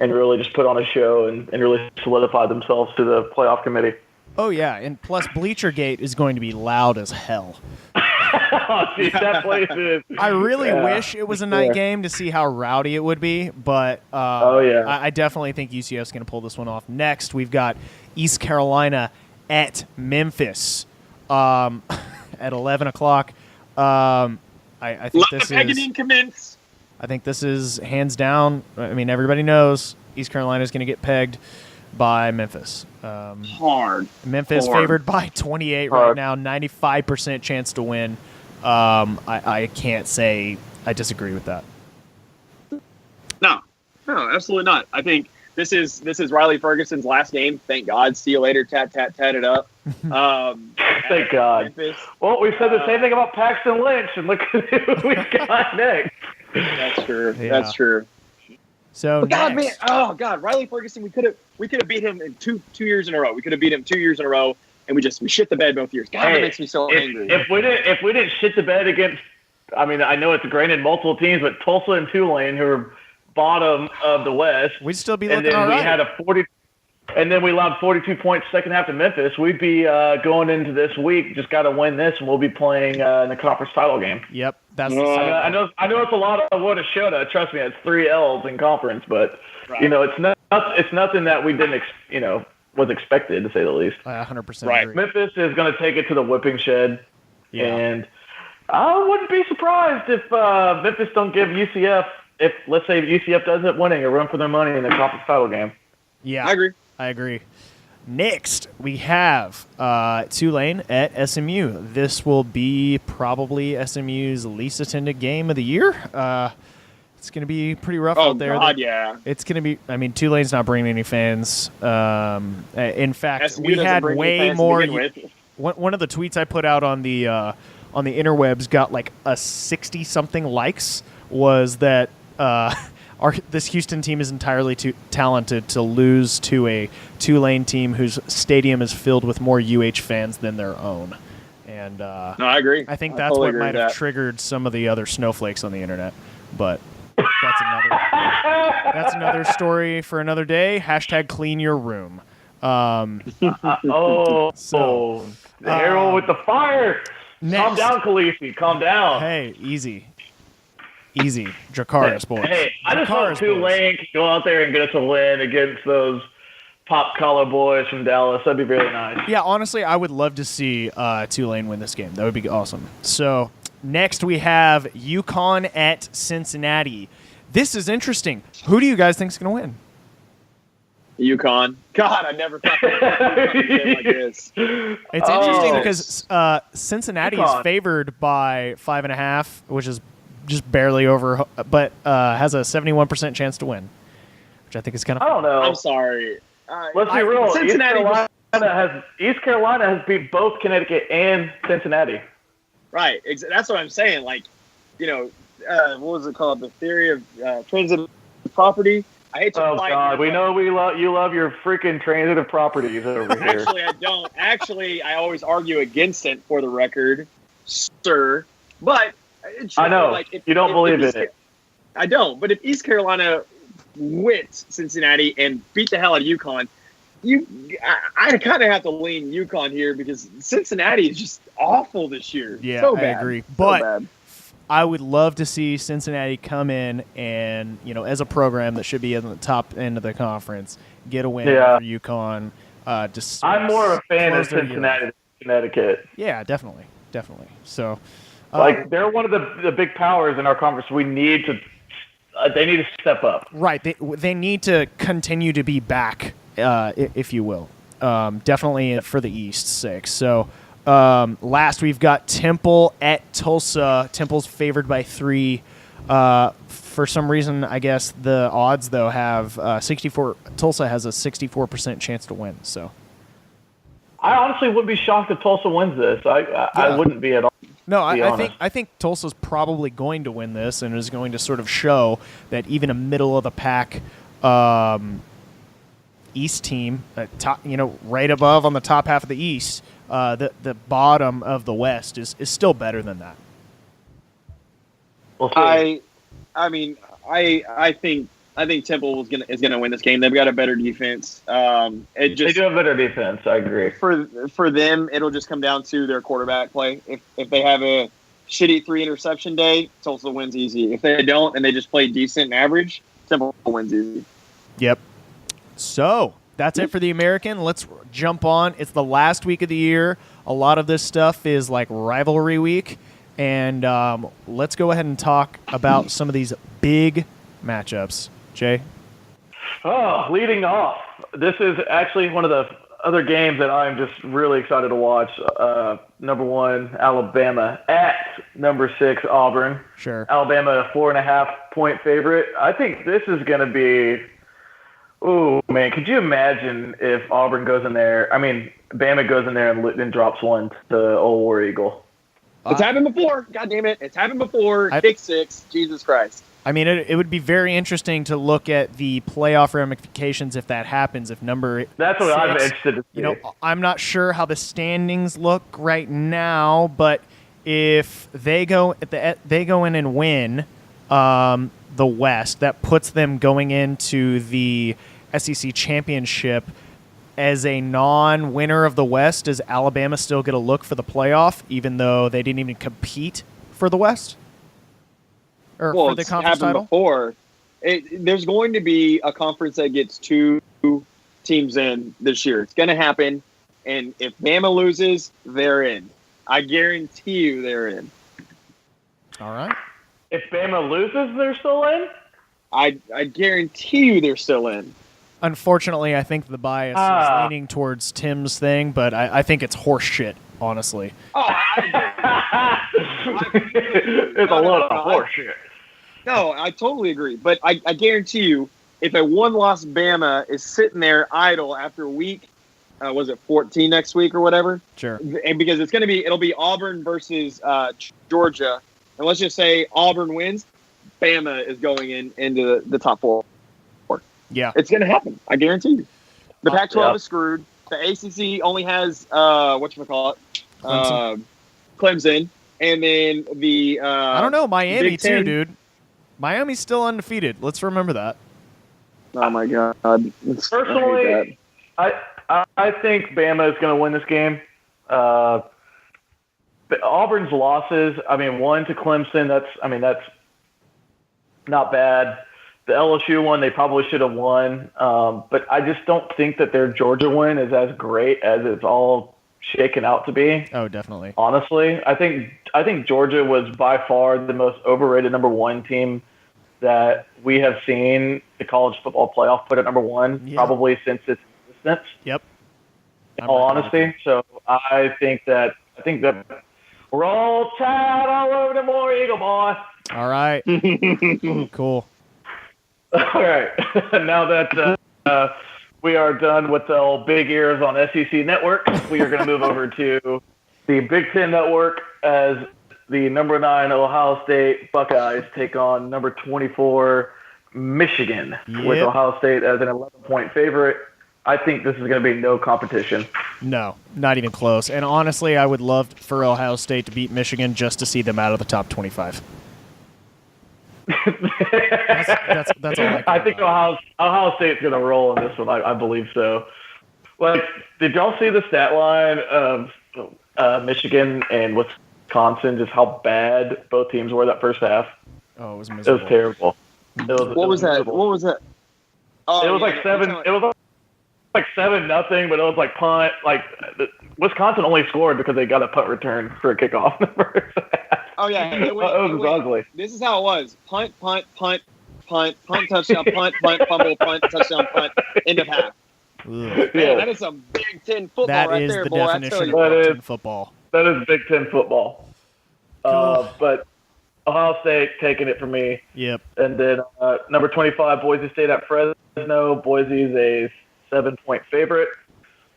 really just put on a show and really solidify themselves to the playoff committee. Oh, yeah. And plus, Bleachergate is going to be loud as hell. That place is. I really wish it was a night game to see how rowdy it would be, but I definitely think UCF is going to pull this one off. Next, we've got East Carolina at Memphis at 11 o'clock. I think I think this is hands down. I mean, everybody knows East Carolina is going to get pegged by Memphis. Hard. Memphis favored by 28 right now, 95% chance to win. I can't say I disagree with that. No, absolutely not. I think this is Riley Ferguson's last game. Thank God. See you later. Tat it up. Thank God. Memphis. Well, we said the same thing about Paxton Lynch, and look at who we got next. That's true. Yeah. That's true. So God, man, Riley Ferguson, we could have beat him in two years in a row. We could have beat him 2 years in a row, and we shit the bed both years. God, that makes me so angry. If we didn't shit the bed against, I mean, I know it's granted multiple teams, but Tulsa and Tulane, who are bottom of the West, we'd still be looking all right. We had a 40, and then we allowed 42 points second half to Memphis. We'd be going into this week, just got to win this, and we'll be playing in the conference title game. Yep, that's. I know it's a lot of woulda, shoulda. Trust me, it's 3 L's in conference, but it's nothing that we didn't was expected, to say the least. 100% right. agree. Memphis is going to take it to the whipping shed, and I wouldn't be surprised if Memphis don't give UCF, if let's say UCF does end up winning, a run for their money in the conference title game. Yeah, I agree. Next, we have Tulane at SMU. This will be probably SMU's least attended game of the year. It's going to be pretty rough out there. God, yeah. It's going to be. I mean, Tulane's not bringing any fans. In fact, SMU we had way more. One of the tweets I put out on the interwebs got like a 60-something likes. Was that this Houston team is entirely too talented to lose to a Tulane team whose stadium is filled with more UH fans than their own. And no, I agree. I think I that's totally what agree might with have that. triggered some of the other snowflakes on the internet. But that's another story for another day. # clean your room. So The arrow with the fire. next. Calm down, Khaleesi. Calm down. Hey, easy. Dracarys boys. Hey, I just hope Dracarys Tulane can go out there and get us a win against those pop collar boys from Dallas. That'd be very nice. Yeah, honestly, I would love to see Tulane win this game. That would be awesome. So next we have UConn at Cincinnati. This is interesting. Who do you guys think is going to win? UConn. God, I never thought that like this. It's interesting because Cincinnati is favored by 5.5, which is just barely over, but has a 71% chance to win, which I think is kind of. I don't know. I'm sorry. Let's be real. Cincinnati East Carolina has beat both Connecticut and Cincinnati. Right. That's what I'm saying. Like, what was it called? The theory of transitive property. I hate to. Oh God, we know you love your freaking transitive properties over here. Actually, I don't. Actually, I always argue against it, for the record, sir. But I know you don't believe in it. I don't. But if East Carolina whipped Cincinnati and beat the hell out of UConn, I kind of have to lean UConn here because Cincinnati is just awful this year. Yeah, so I bad. agree. So But bad. I would love to see Cincinnati come in and, as a program that should be in the top end of the conference, get a win over UConn. I'm more of a fan of Cincinnati than Connecticut. Yeah, definitely. So, they're one of the big powers in our conference. We need to. They need to step up. Right. They need to continue to be back, if you will. Definitely for the East's sake. So. Last we've got Temple at Tulsa. Temple's favored by 3. For some reason, I guess the odds though have 64. Tulsa has a 64% chance to win. So I honestly wouldn't be shocked if Tulsa wins this. I wouldn't be at all. No, I think Tulsa's probably going to win this and is going to sort of show that even a middle of the pack East team, top, right above on the top half of the East. The bottom of the West is still better than that. We'll see. I think Temple is gonna win this game. They've got a better defense. They do have better defense. I agree. For them, it'll just come down to their quarterback play. If they have a shitty 3 interception day, Tulsa wins easy. If they don't and they just play decent and average, Temple wins easy. Yep. So that's it for the American. Let's jump on. It's the last week of the year. A lot of this stuff is like rivalry week. And let's go ahead and talk about some of these big matchups. Jay? Leading off, this is actually one of the other games that I'm just really excited to watch. Number 1, Alabama at number 6, Auburn. Sure. Alabama, a 4.5-point favorite. I think this is going to be... Oh, man, could you imagine if Auburn goes in there? I mean, Bama goes in there and drops one to old War Eagle. It's happened before. God damn it. It's happened before. Kick 6. Jesus Christ. I mean, it would be very interesting to look at the playoff ramifications if that happens. If number That's what 6, I'm interested to see. I'm not sure how the standings look right now, but if they go in and win the West, that puts them going into the SEC championship as a non-winner of the West. Does Alabama still get a look for the playoff, even though they didn't even compete for the West? Or for the conference title? Before. There's going to be a conference that gets 2 teams in this year. It's going to happen. And if Bama loses, they're in. I guarantee you they're in. All right. If Bama loses, they're still in? I guarantee you they're still in. Unfortunately, I think the bias is leaning towards Tim's thing, but I think it's horse shit, honestly. It's a lot of horse shit. No, I totally agree. But I guarantee you, if a one-loss Bama is sitting there idle after a week, was it 14 next week or whatever? Sure. And because it'll be Auburn versus Georgia. And let's just say Auburn wins, Bama is going into the top 4. Yeah. It's going to happen. I guarantee you. The Pac-12 is screwed. The ACC only has, whatchamacallit? Clemson, and then the I don't know, Miami Big Ten. too, dude. Miami's still undefeated. Let's remember that. Oh my God! Personally, I think Bama is going to win this game. But Auburn's losses, one to Clemson, that's not bad. The LSU one, they probably should have won. But I just don't think that their Georgia win is as great as it's all shaken out to be. Oh, definitely. Honestly, I think Georgia was by far the most overrated number one team that we have seen the college football playoff put at number one, probably since its existence. Yep. In all honesty. So I think that we're all tied all over the War Eagle, boy. All right. Cool. All right. Now that we are done with the old big ears on SEC Network, we are going to move over to the Big Ten Network as the number 9 Ohio State Buckeyes take on number 24 Michigan, with Ohio State as an 11-point favorite. I think this is going to be no competition. No, not even close. And honestly, I would love for Ohio State to beat Michigan just to see them out of the top 25. That's all I think Ohio State's going to roll in this one. I believe so. Like, did y'all see the stat line of Michigan and Wisconsin, just how bad both teams were that first half? Oh, it was miserable. It was terrible. What was that? What was that? Oh, it was like 7. It was like 7-0, but it was like punt. Like Wisconsin only scored because they got a punt return for a kickoff. Oh yeah, it was ugly. This is how it was: punt, touchdown, punt, fumble, punt, touchdown, punt, end of half. Man, that is some Big Ten football right there, boy. That is the definition of Big Ten football. That is Big Ten football. Cool. But Ohio State taking it from me. Yep. And then number 25, Boise State at Fresno. Boise's a 7-point favorite.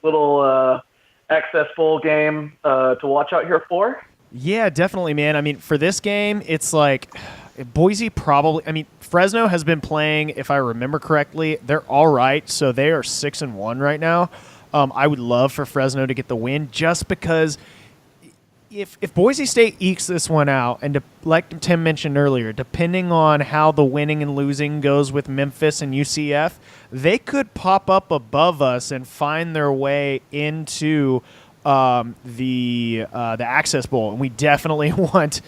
Little access bowl game to watch out here for. Yeah, definitely, man. For this game, it's like Boise probably. Fresno has been playing, if I remember correctly, they're all right. So they are 6-1 right now. I would love for Fresno to get the win, just because if Boise State ekes this one out, and like Tim mentioned earlier, depending on how the winning and losing goes with Memphis and UCF, they could pop up above us and find their way into the Access Bowl, and we definitely want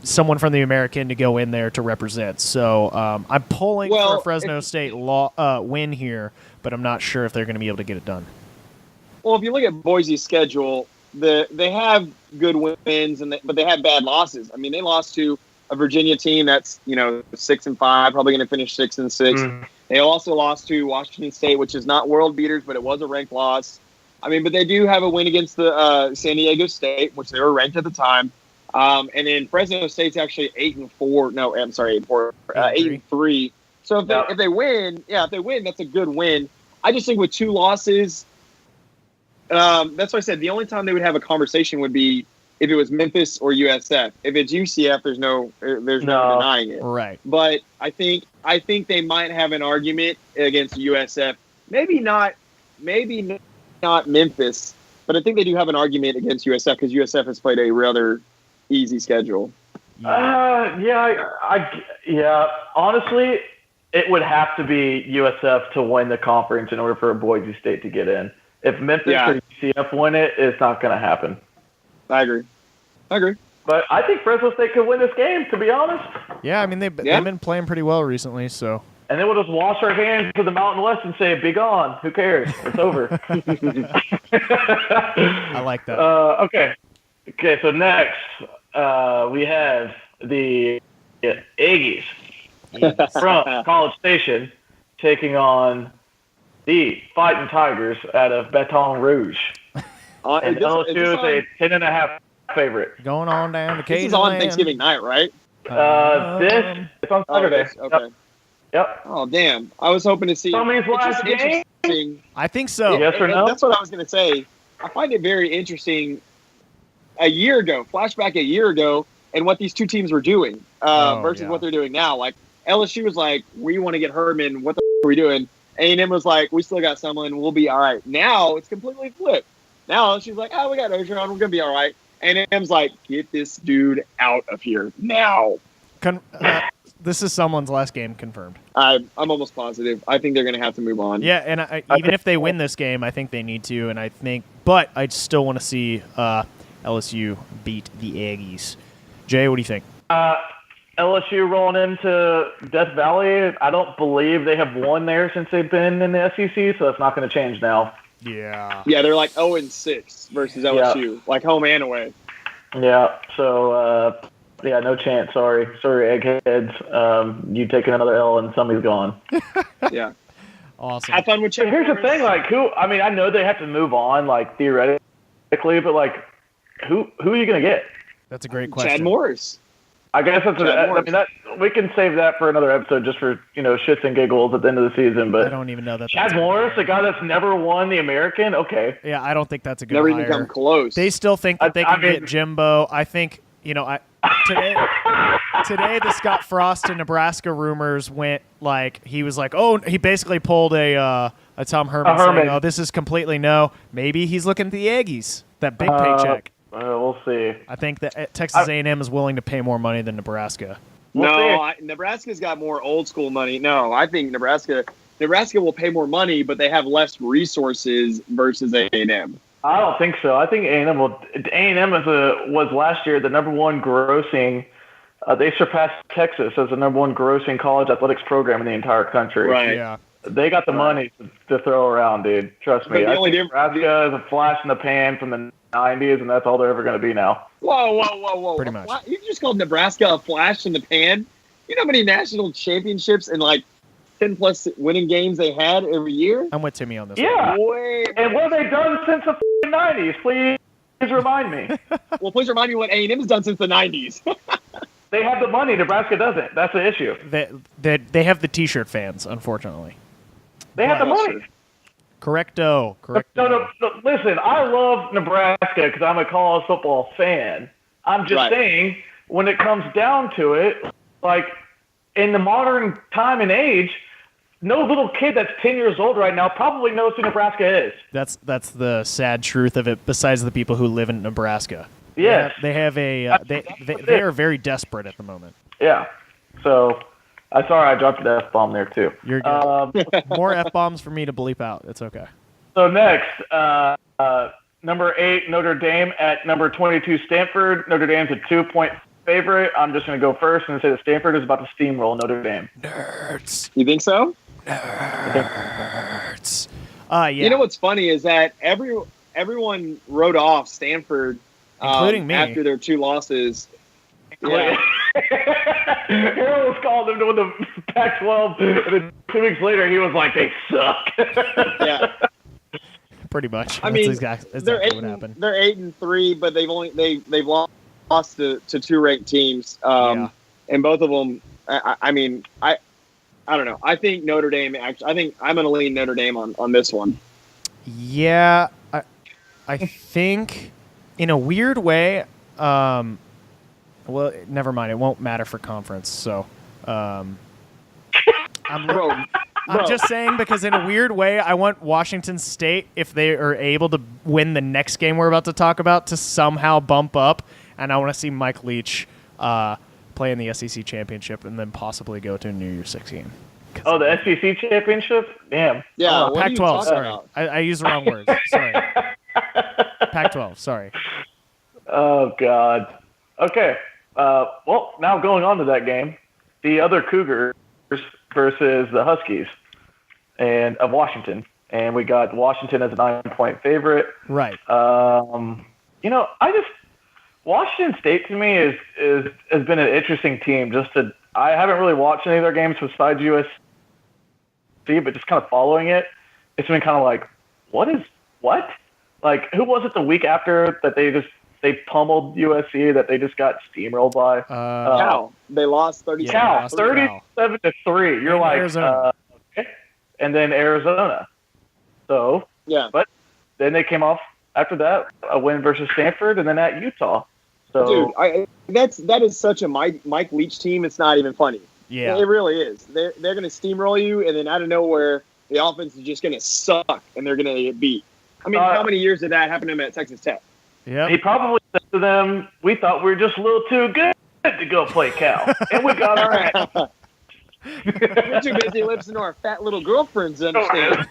someone from the American to go in there to represent. So I'm pulling for a Fresno State win here, but I'm not sure if they're going to be able to get it done. Well, if you look at Boise's schedule, they have good wins, but they have bad losses. They lost to a Virginia team that's 6-5, probably going to finish 6-6. Mm. They also lost to Washington State, which is not world beaters, but it was a ranked loss. But they do have a win against the San Diego State, which they were ranked at the time. And then Fresno State's actually 8-4. No, I'm sorry, 8-4, 8-3. So if they win, that's a good win. I just think with 2 losses, that's why I said the only time they would have a conversation would be if it was Memphis or USF. If it's UCF, there's no denying it. Right. But I think they might have an argument against USF. Maybe not Memphis, but I think they do have an argument against USF because USF has played a rather easy schedule. Honestly, it would have to be USF to win the conference in order for Boise State to get in. If Memphis or UCF win it, it's not going to happen. I agree. But I think Fresno State could win this game, to be honest. Yeah, they've been playing pretty well recently, so. And then we'll just wash our hands to the Mountain West and say, be gone. Who cares? It's over. I like that. Okay, so next we have the Aggies from College Station taking on the Fighting Tigers out of Baton Rouge. And LSU is a 10.5 favorite. Going on down to Cajun This is on land. Thanksgiving night, right? It's on Saturday. Okay. Yep. Oh, damn. I was hoping to see. Somebody's last game? I think so. Yes or no? That's what I was going to say. I find it very interesting. Flashback a year ago, and what these two teams were doing versus what they're doing now. Like, LSU was like, we want to get Herman. What the are we doing? A&M was like, we still got someone. We'll be all right. Now it's completely flipped. Now LSU's like, we got Ogeron. We're going to be all right. A&M's like, get this dude out of here now. This is someone's last game confirmed. I'm almost positive. I think they're going to have to move on. Yeah, and even if they win this game, I think they need to. But I still want to see LSU beat the Aggies. Jay, what do you think? LSU rolling into Death Valley. I don't believe they have won there since they've been in the SEC, so that's not going to change now. Yeah. Yeah, they're like 0-6 versus LSU, like home and away. Yeah, so no chance. Sorry, eggheads. You taking another L and somebody's gone. Yeah. Awesome. Have fun with Chuck Here's Norris. the thing, like I know they have to move on, like theoretically, but like who are you gonna get? That's a great question. Chad Morris. I guess that we can save that for another episode, just for shits and giggles at the end of the season. But I don't even know that. Chad Morris, the guy that's never won the American. Okay. Yeah, I don't think that's a good Never hire. even come close. They still think that they can get Jimbo. I think today the Scott Frost to Nebraska rumors went like he was like, oh, he basically pulled a Tom Herman saying, oh, this is completely no. Maybe he's looking at the Aggies, that big paycheck. We'll see. I think that Texas A&M is willing to pay more money than Nebraska. Nebraska's got more old school money. No, I think Nebraska will pay more money, but they have less resources versus A&M. I don't think so. I think A&M was last year the number one grossing. They surpassed Texas as the number one grossing college athletics program in the entire country. Right. Yeah. They got the money to throw around, dude. Trust me. I think Nebraska is a flash in the pan from the 90s, and that's all they're ever going to be now. Whoa. Pretty much. You just called Nebraska a flash in the pan? You know how many national championships and like 10-plus winning games they had every year? I'm with Timmy on this. Yeah. Way And what have they done since the 90s? Please remind me. Well, please remind me what A&M has done since the 90s. They have the money. Nebraska doesn't. That's the issue. They have the T-shirt fans, unfortunately. They have the money. Correcto. No, listen, I love Nebraska because I'm a college football fan. I'm just saying, when it comes down to it, like in the modern time and age, no little kid that's 10 years old right now probably knows who Nebraska is. That's the sad truth of it. Besides the people who live in Nebraska, yes, they have a they are very desperate at the moment. Yeah, so. Sorry, I dropped an F-bomb there, too. You're good. More F-bombs for me to bleep out. It's okay. So next, number 8, Notre Dame at number 22, Stanford. Notre Dame's a 2-point favorite. I'm just going to go first and say that Stanford is about to steamroll Notre Dame. Nerds. You think so? Nerds. Yeah. You know what's funny is that everyone wrote off Stanford, including me, after their 2 losses. Yeah. Harold was calling them to win the Pac-12, and then 2 weeks later he was like, they suck. Yeah. Pretty much. I mean, exactly what happened. They're 8-3, but they've lost to 2 ranked teams. And both of them. I don't know. I think Notre Dame. Actually, I think I'm going to lean Notre Dame on this one. Yeah, I think in a weird way. Well, never mind. It won't matter for conference. So, I'm just saying because in a weird way, I want Washington State, if they are able to win the next game we're about to talk about, to somehow bump up, and I want to see Mike Leach play in the SEC championship and then possibly go to a New Year's Six game. Oh, the SEC championship? Damn. Yeah, Pac-12. Sorry, I used the wrong words. Sorry. Pac-12. Sorry. Oh God. Okay. Well, now going on to that game, the other Cougars versus the Huskies of Washington, and we got Washington as a 9-point favorite. Right. Washington State to me has been an interesting team. I haven't really watched any of their games besides USC, but just kind of following it, it's been kind of like, what? Like, who was it the week after that they pummeled USC that they just got steamrolled by? Cal. They lost 37-3. You're like, Arizona. Okay. And then Arizona. So, yeah. But then they came off after that a win versus Stanford, and then at Utah. So, dude, that is such a Mike Leach team. It's not even funny. Yeah, it really is. They're going to steamroll you, and then out of nowhere, the offense is just going to suck, and they're going to get beat. I mean, how many years did that happen to him at Texas Tech? Yeah, he probably said to them, we thought we were just a little too good to go play Cal. And we got our ass. We're too busy listening to our fat little girlfriends to understand.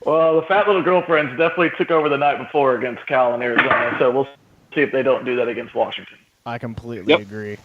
Well, the fat little girlfriends definitely took over the night before against Cal and Arizona, so we'll see if they don't do that against Washington. I completely agree.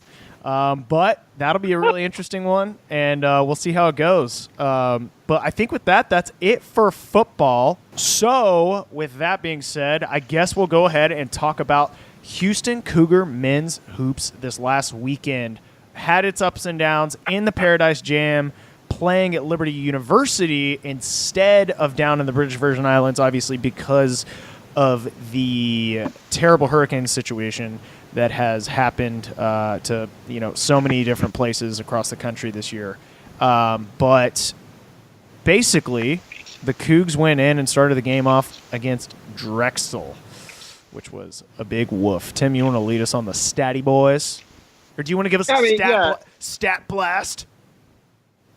But that'll be a really interesting one, and we'll see how it goes. But I think with that, that's it for football. So with that being said, I guess we'll go ahead and talk about Houston Cougar men's hoops this last weekend. Had its ups and downs in the Paradise Jam, playing at Liberty University instead of down in the British Virgin Islands, obviously because of the terrible hurricane situation that has happened to so many different places across the country this year. But basically, the Cougs went in and started the game off against Drexel, which was a big woof. Tim, you want to lead us on the statty boys? Or do you want to give us a stat blast?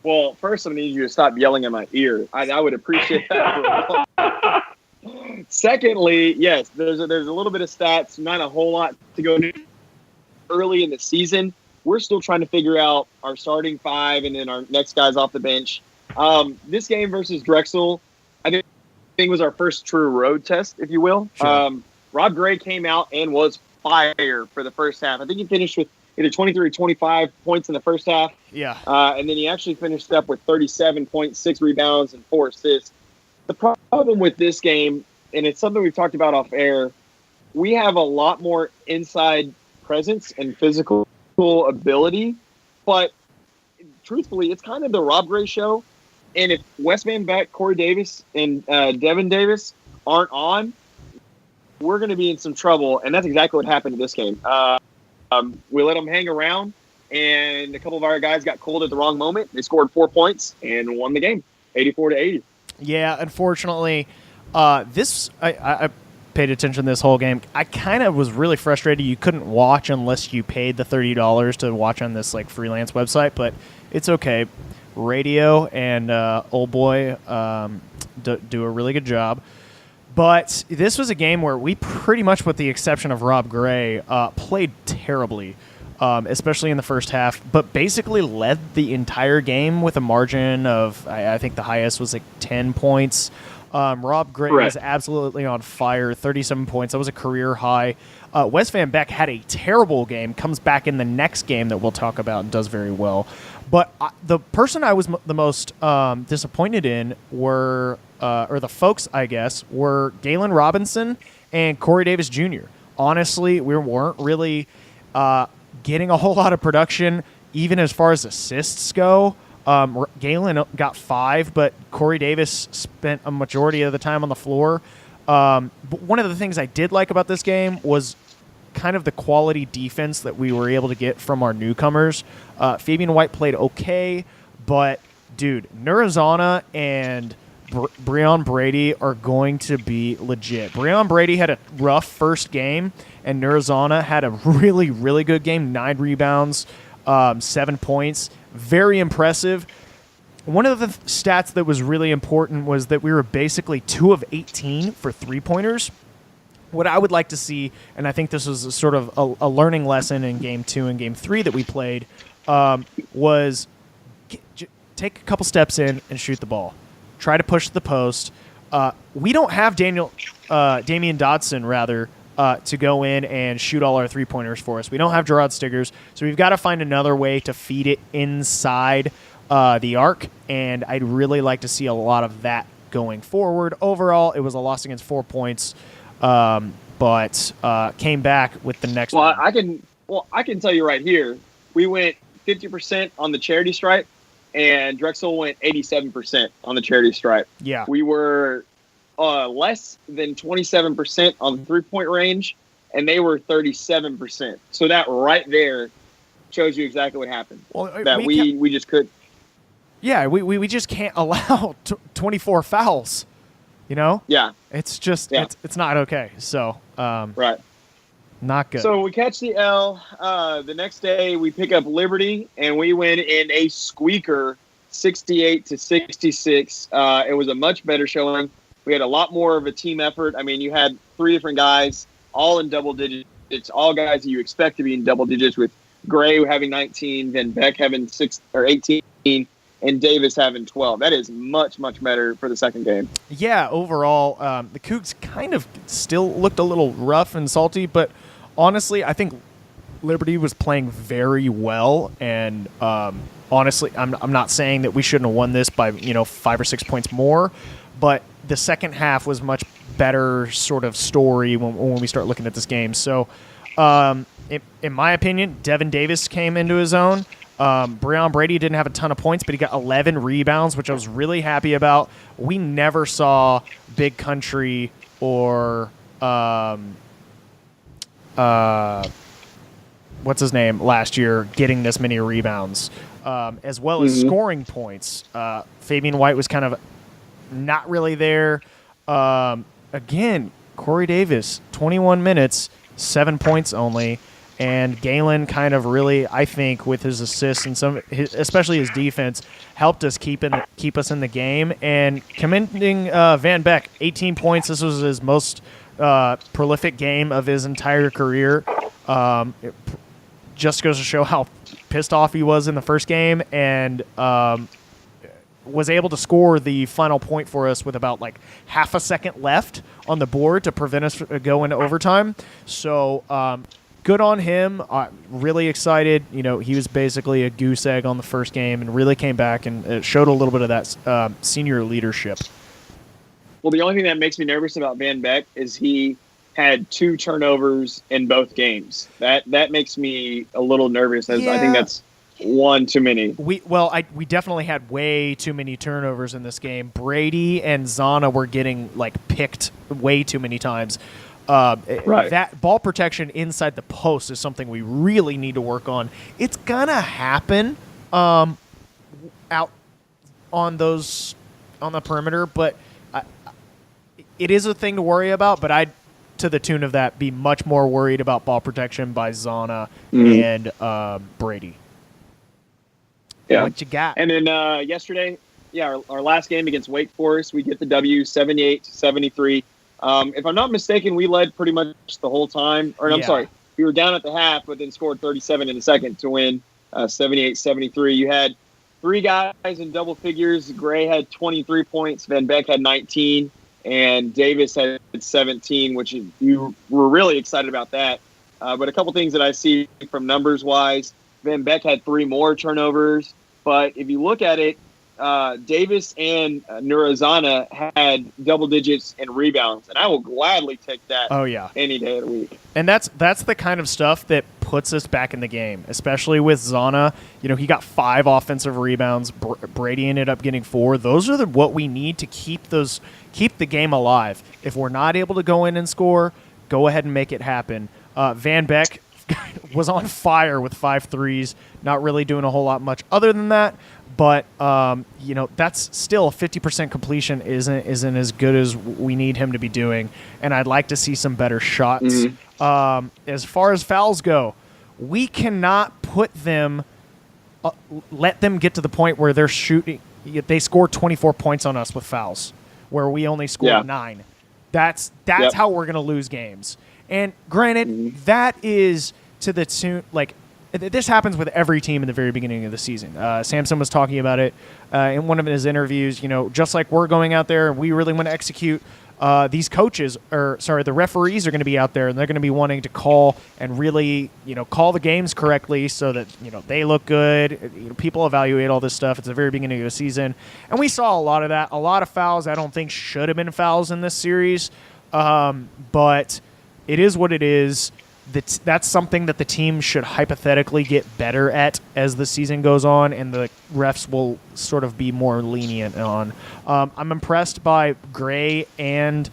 Well, first I need you to stop yelling in my ear. I would appreciate that. Secondly, yes, there's a little bit of stats, not a whole lot to go into early in the season. We're still trying to figure out our starting five and then our next guys off the bench. This game versus Drexel, I think was our first true road test, if you will. Sure. Rob Gray came out and was fire for the first half. I think he finished with either 23 or 25 points in the first half. Yeah. And then he actually finished up with 37.6 rebounds and 4 assists. The problem with this game, and it's something we've talked about off air, we have a lot more inside presence and physical ability. But truthfully, it's kind of the Rob Gray show. And if Wes Van Beck, Corey Davis, and Devin Davis aren't on, we're going to be in some trouble. And that's exactly what happened in this game. We let them hang around, and a couple of our guys got cold at the wrong moment. They scored 4 points and won the game, 84-80. Yeah, unfortunately, I paid attention to this whole game. I kind of was really frustrated. You couldn't watch unless you paid the $30 to watch on this freelance website, but it's okay. Radio and Old Boy do a really good job. But this was a game where we pretty much, with the exception of Rob Gray, played terribly, especially in the first half, but basically led the entire game with a margin of, I think the highest was 10 points. Rob Gray was absolutely on fire, 37 points. That was a career high. Wes Van Beck had a terrible game, comes back in the next game that we'll talk about and does very well. But the person I was the most disappointed in were the folks, I guess, were Galen Robinson and Corey Davis Jr. Honestly, we weren't really getting a whole lot of production, even as far as assists go. Galen got 5, but Corey Davis spent a majority of the time on the floor. But one of the things I did like about this game was kind of the quality defense that we were able to get from our newcomers. Fabian White played okay, but, dude, Nurazana and Breon Brady are going to be legit. Breon Brady had a rough first game, and Nurazana had a really, really good game, 9 rebounds, 7 points. Very impressive. One of the stats that was really important was that we were basically 2 of 18 for three-pointers. What I would like to see, and I think this was a sort of a learning lesson in Game 2 and Game 3 that we played, was take a couple steps in and shoot the ball. Try to push the post. We don't have Damian Dodson, to go in and shoot all our three-pointers for us. We don't have Gerard Stiggers, so we've got to find another way to feed it inside the arc, and I'd really like to see a lot of that going forward. Overall, it was a loss against 4 points, but came back with the next one. I can tell you right here, we went 50% on the charity stripe, and Drexel went 87% on the charity stripe. Yeah. We were less than 27% on the three-point range, and they were 37%. So that right there shows you exactly what happened. Well, that we just could. Yeah, we just can't allow 24 fouls. You know? Yeah. It's just it's not okay. So right. Not good. So we catch the L. The next day we pick up Liberty, and we win in a squeaker, 68-66. It was a much better showing. We had a lot more of a team effort. I mean, you had 3 different guys all in double digits. It's all guys that you expect to be in double digits, with Gray having 19, Van Beck having 18, and Davis having 12. That is much, much better for the second game. Yeah, overall, the Cougs kind of still looked a little rough and salty, but honestly, I think Liberty was playing very well, and honestly, I'm not saying that we shouldn't have won this by 5 or 6 points more, but the second half was much better sort of story when we start looking at this game. So, in my opinion, Devin Davis came into his own. Breon Brady didn't have a ton of points, but he got 11 rebounds, which I was really happy about. We never saw Big Country or what's his name last year getting this many rebounds, as well as scoring points. Fabian White was kind of not really there. Again, Corey Davis, 21 minutes, 7 points only. And Galen kind of really, I think, with his assists and especially his defense, helped us keep us in the game. And commending Van Beck, 18 points. This was his most prolific game of his entire career. It just goes to show how pissed off he was in the first game, and was able to score the final point for us with about like half a second left on the board to prevent us from going to overtime. So good on him. Really excited. He was basically a goose egg on the first game and really came back and showed a little bit of that senior leadership. Well, the only thing that makes me nervous about Van Beck is he had 2 turnovers in both games. That makes me a little nervous, as I think that's one too many. We definitely had way too many turnovers in this game. Brady and Zana were getting picked way too many times. Right. That ball protection inside the post is something we really need to work on. It's gonna happen out on the perimeter, but it is a thing to worry about. But I'd, to the tune of that, be much more worried about ball protection by Zana and Brady. Yeah. What you got? And then yesterday, our last game against Wake Forest, we get the W, 78-73. If I'm not mistaken, we led pretty much the whole time. Or I'm sorry, we were down at the half, but then scored 37 in the second to win 78-73. You had 3 guys in double figures. Gray had 23 points. Van Beck had 19. And Davis had 17, which you were really excited about that. But a couple things that I see from numbers-wise, Van Beck had 3 more turnovers. But if you look at it, Davis and Nurazana had double digits in rebounds, and I will gladly take that any day of the week. And that's the kind of stuff that puts us back in the game, especially with Zana. He got 5 offensive rebounds. Brady ended up getting 4. Those are what we need to keep the game alive. If we're not able to go in and score, go ahead and make it happen. Van Beck was on fire with 5 threes, not really doing a whole lot much other than that. But that's still 50% completion isn't as good as we need him to be doing, and I'd like to see some better shots. As far as fouls go, we cannot let them get to the point where they're shooting. They score 24 points on us with fouls, where we only scored 9. That's how we're going to lose games. And granted, that is to the tune this happens with every team in the very beginning of the season. Samson was talking about it in one of his interviews. Just like we're going out there and we really want to execute, these the referees are going to be out there and they're going to be wanting to call and really, call the games correctly so that, they look good. People evaluate all this stuff. It's the very beginning of the season. And we saw a lot of that. A lot of fouls I don't think should have been fouls in this series. But it is what it is. That's something that the team should hypothetically get better at as the season goes on, and the refs will sort of be more lenient on. I'm impressed by Gray and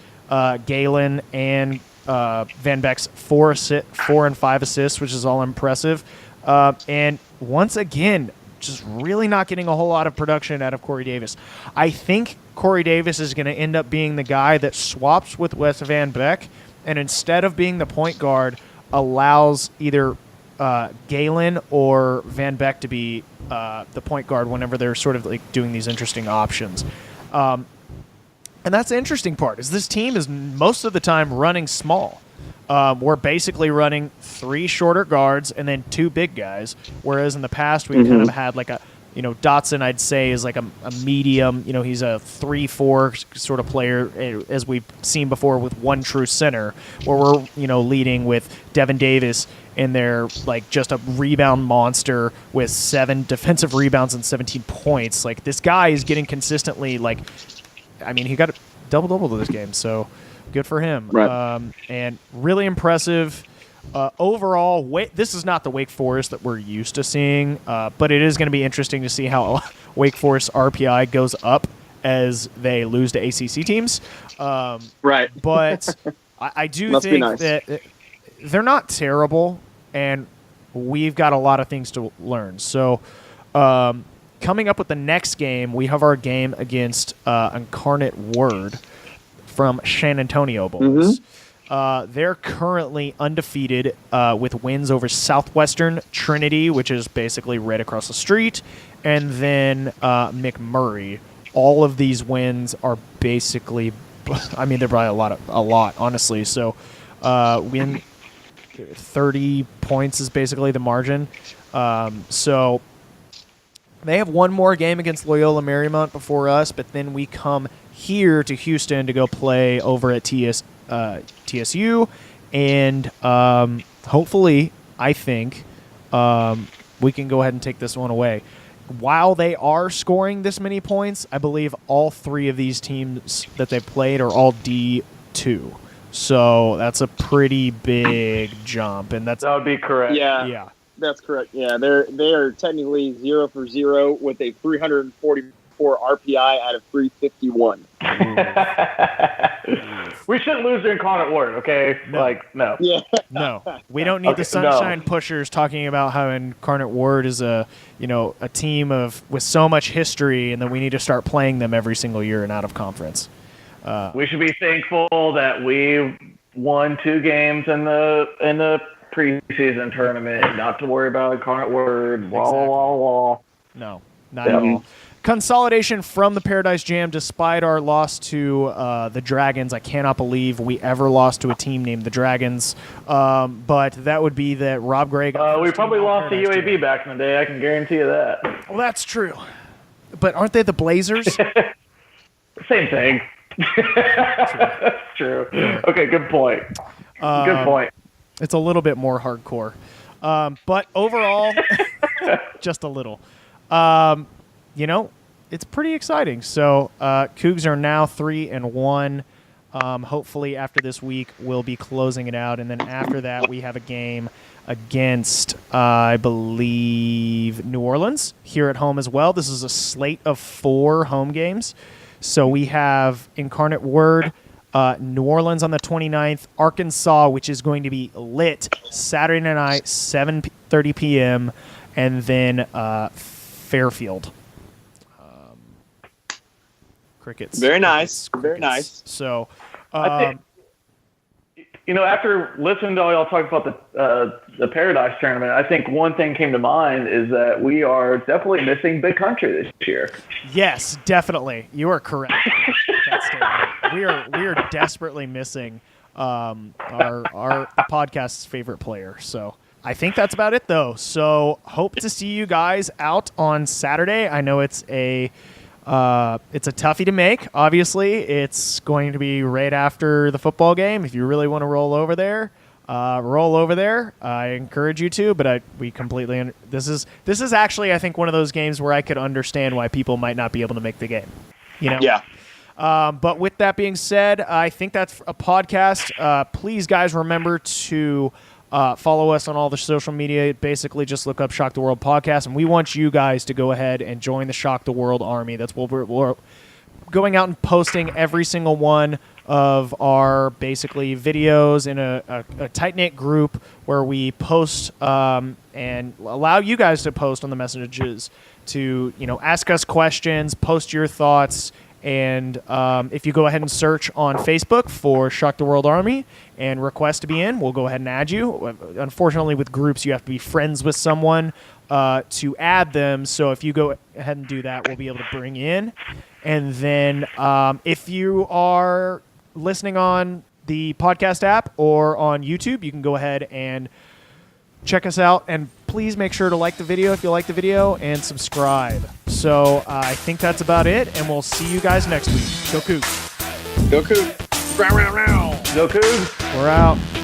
Galen and Van Beck's 4 and 5 assists, which is all impressive. And once again, just really not getting a whole lot of production out of Corey Davis. I think Corey Davis is going to end up being the guy that swaps with Wes Van Beck, and instead of being the point guard, allows either Galen or Van Beck to be the point guard whenever they're sort of doing these interesting options. And that's the interesting part, is this team is most of the time running small. we're basically running 3 shorter guards and then 2 big guys, whereas in the past we kind of had like a, Dotson I'd say is like a medium, he's a 3-4 sort of player, as we've seen before with one true center, where we're, leading with Devin Davis and they're like just a rebound monster with 7 defensive rebounds and 17 points. Like, this guy is getting consistently, like, I mean, he got a double-double to this game, so good for him. Right. And really impressive. Overall, this is not the Wake Forest that we're used to seeing, but it is going to be interesting to see how Wake Forest RPI goes up as they lose to ACC teams. Right. But I do think that they're not terrible, and we've got a lot of things to learn. So coming up with the next game, we have our game against Incarnate Word from San Antonio Boys. They're currently undefeated with wins over Southwestern Trinity, which is basically right across the street, and then McMurray. All of these wins are basically, I mean, they're probably a lot, honestly. So win 30 points is basically the margin. So they have one more game against Loyola Marymount before us, but then we come here to Houston to go play over at TSU, and hopefully, I think, we can go ahead and take this one away. While they are scoring this many points, I believe all 3 of these teams that they played are all D2. So that's a pretty big jump, and that would be correct. Yeah, that's correct. Yeah, they are technically 0 for 0 with a 344 RPI out of 351. We shouldn't lose to Incarnate Word, okay? No. No. Yeah. No. We don't need the Sunshine Pushers talking about how Incarnate Word is a team with so much history, and that we need to start playing them every single year and out of conference. We should be thankful that we won 2 games in the preseason tournament, not to worry about Incarnate Word. Wah, Exactly. wah, wah. No, not at all. Consolidation from the Paradise Jam, despite our loss to the Dragons. I cannot believe we ever lost to a team named the Dragons. But that would be that Rob Gray got we probably lost to Paradise UAB Jam. back in the day. I can guarantee you that. Well, that's true. But aren't they the Blazers? Same thing. True. Okay, good point. Good point. It's a little bit more hardcore. But overall, just a little. It's pretty exciting. So Coogs are now 3-1. Hopefully after this week, we'll be closing it out. And then after that, we have a game against, I believe, New Orleans here at home as well. This is a slate of 4 home games. So we have Incarnate Word, New Orleans on the 29th, Arkansas, which is going to be lit Saturday night, 7:30 p.m., and then Fairfield. Crickets. Very nice. Crickets. Very nice. So, I think, after listening to all y'all talk about the Paradise Tournament, I think one thing came to mind is that we are definitely missing Big Country this year. Yes, definitely. You are correct. That statement. We are desperately missing our podcast's favorite player. So I think that's about it, though. So hope to see you guys out on Saturday. I know it's a toughie to make. Obviously, it's going to be right after the football game. If you really want to roll over there, I encourage you to. But we completely. This is actually, I think, one of those games where I could understand why people might not be able to make the game. Yeah. But with that being said, I think that's a podcast. Please, guys, remember to follow us on all the social media. Basically, just look up Shock the World Podcast, and we want you guys to go ahead and join the Shock the World Army. That's what we're going out and posting every single one of our basically videos in a tight-knit group where we post and allow you guys to post on the messages to ask us questions, post your thoughts. And if you go ahead and search on Facebook for Shock the World Army and request to be in, we'll go ahead and add you. Unfortunately, with groups, you have to be friends with someone to add them. So if you go ahead and do that, we'll be able to bring you in. And then if you are listening on the podcast app or on YouTube, you can go ahead and check us out. And please make sure to like the video if you like the video and subscribe. So I think that's about it, and we'll see you guys next week. Go Coogs. Go Coogs. Go Coogs. We're out.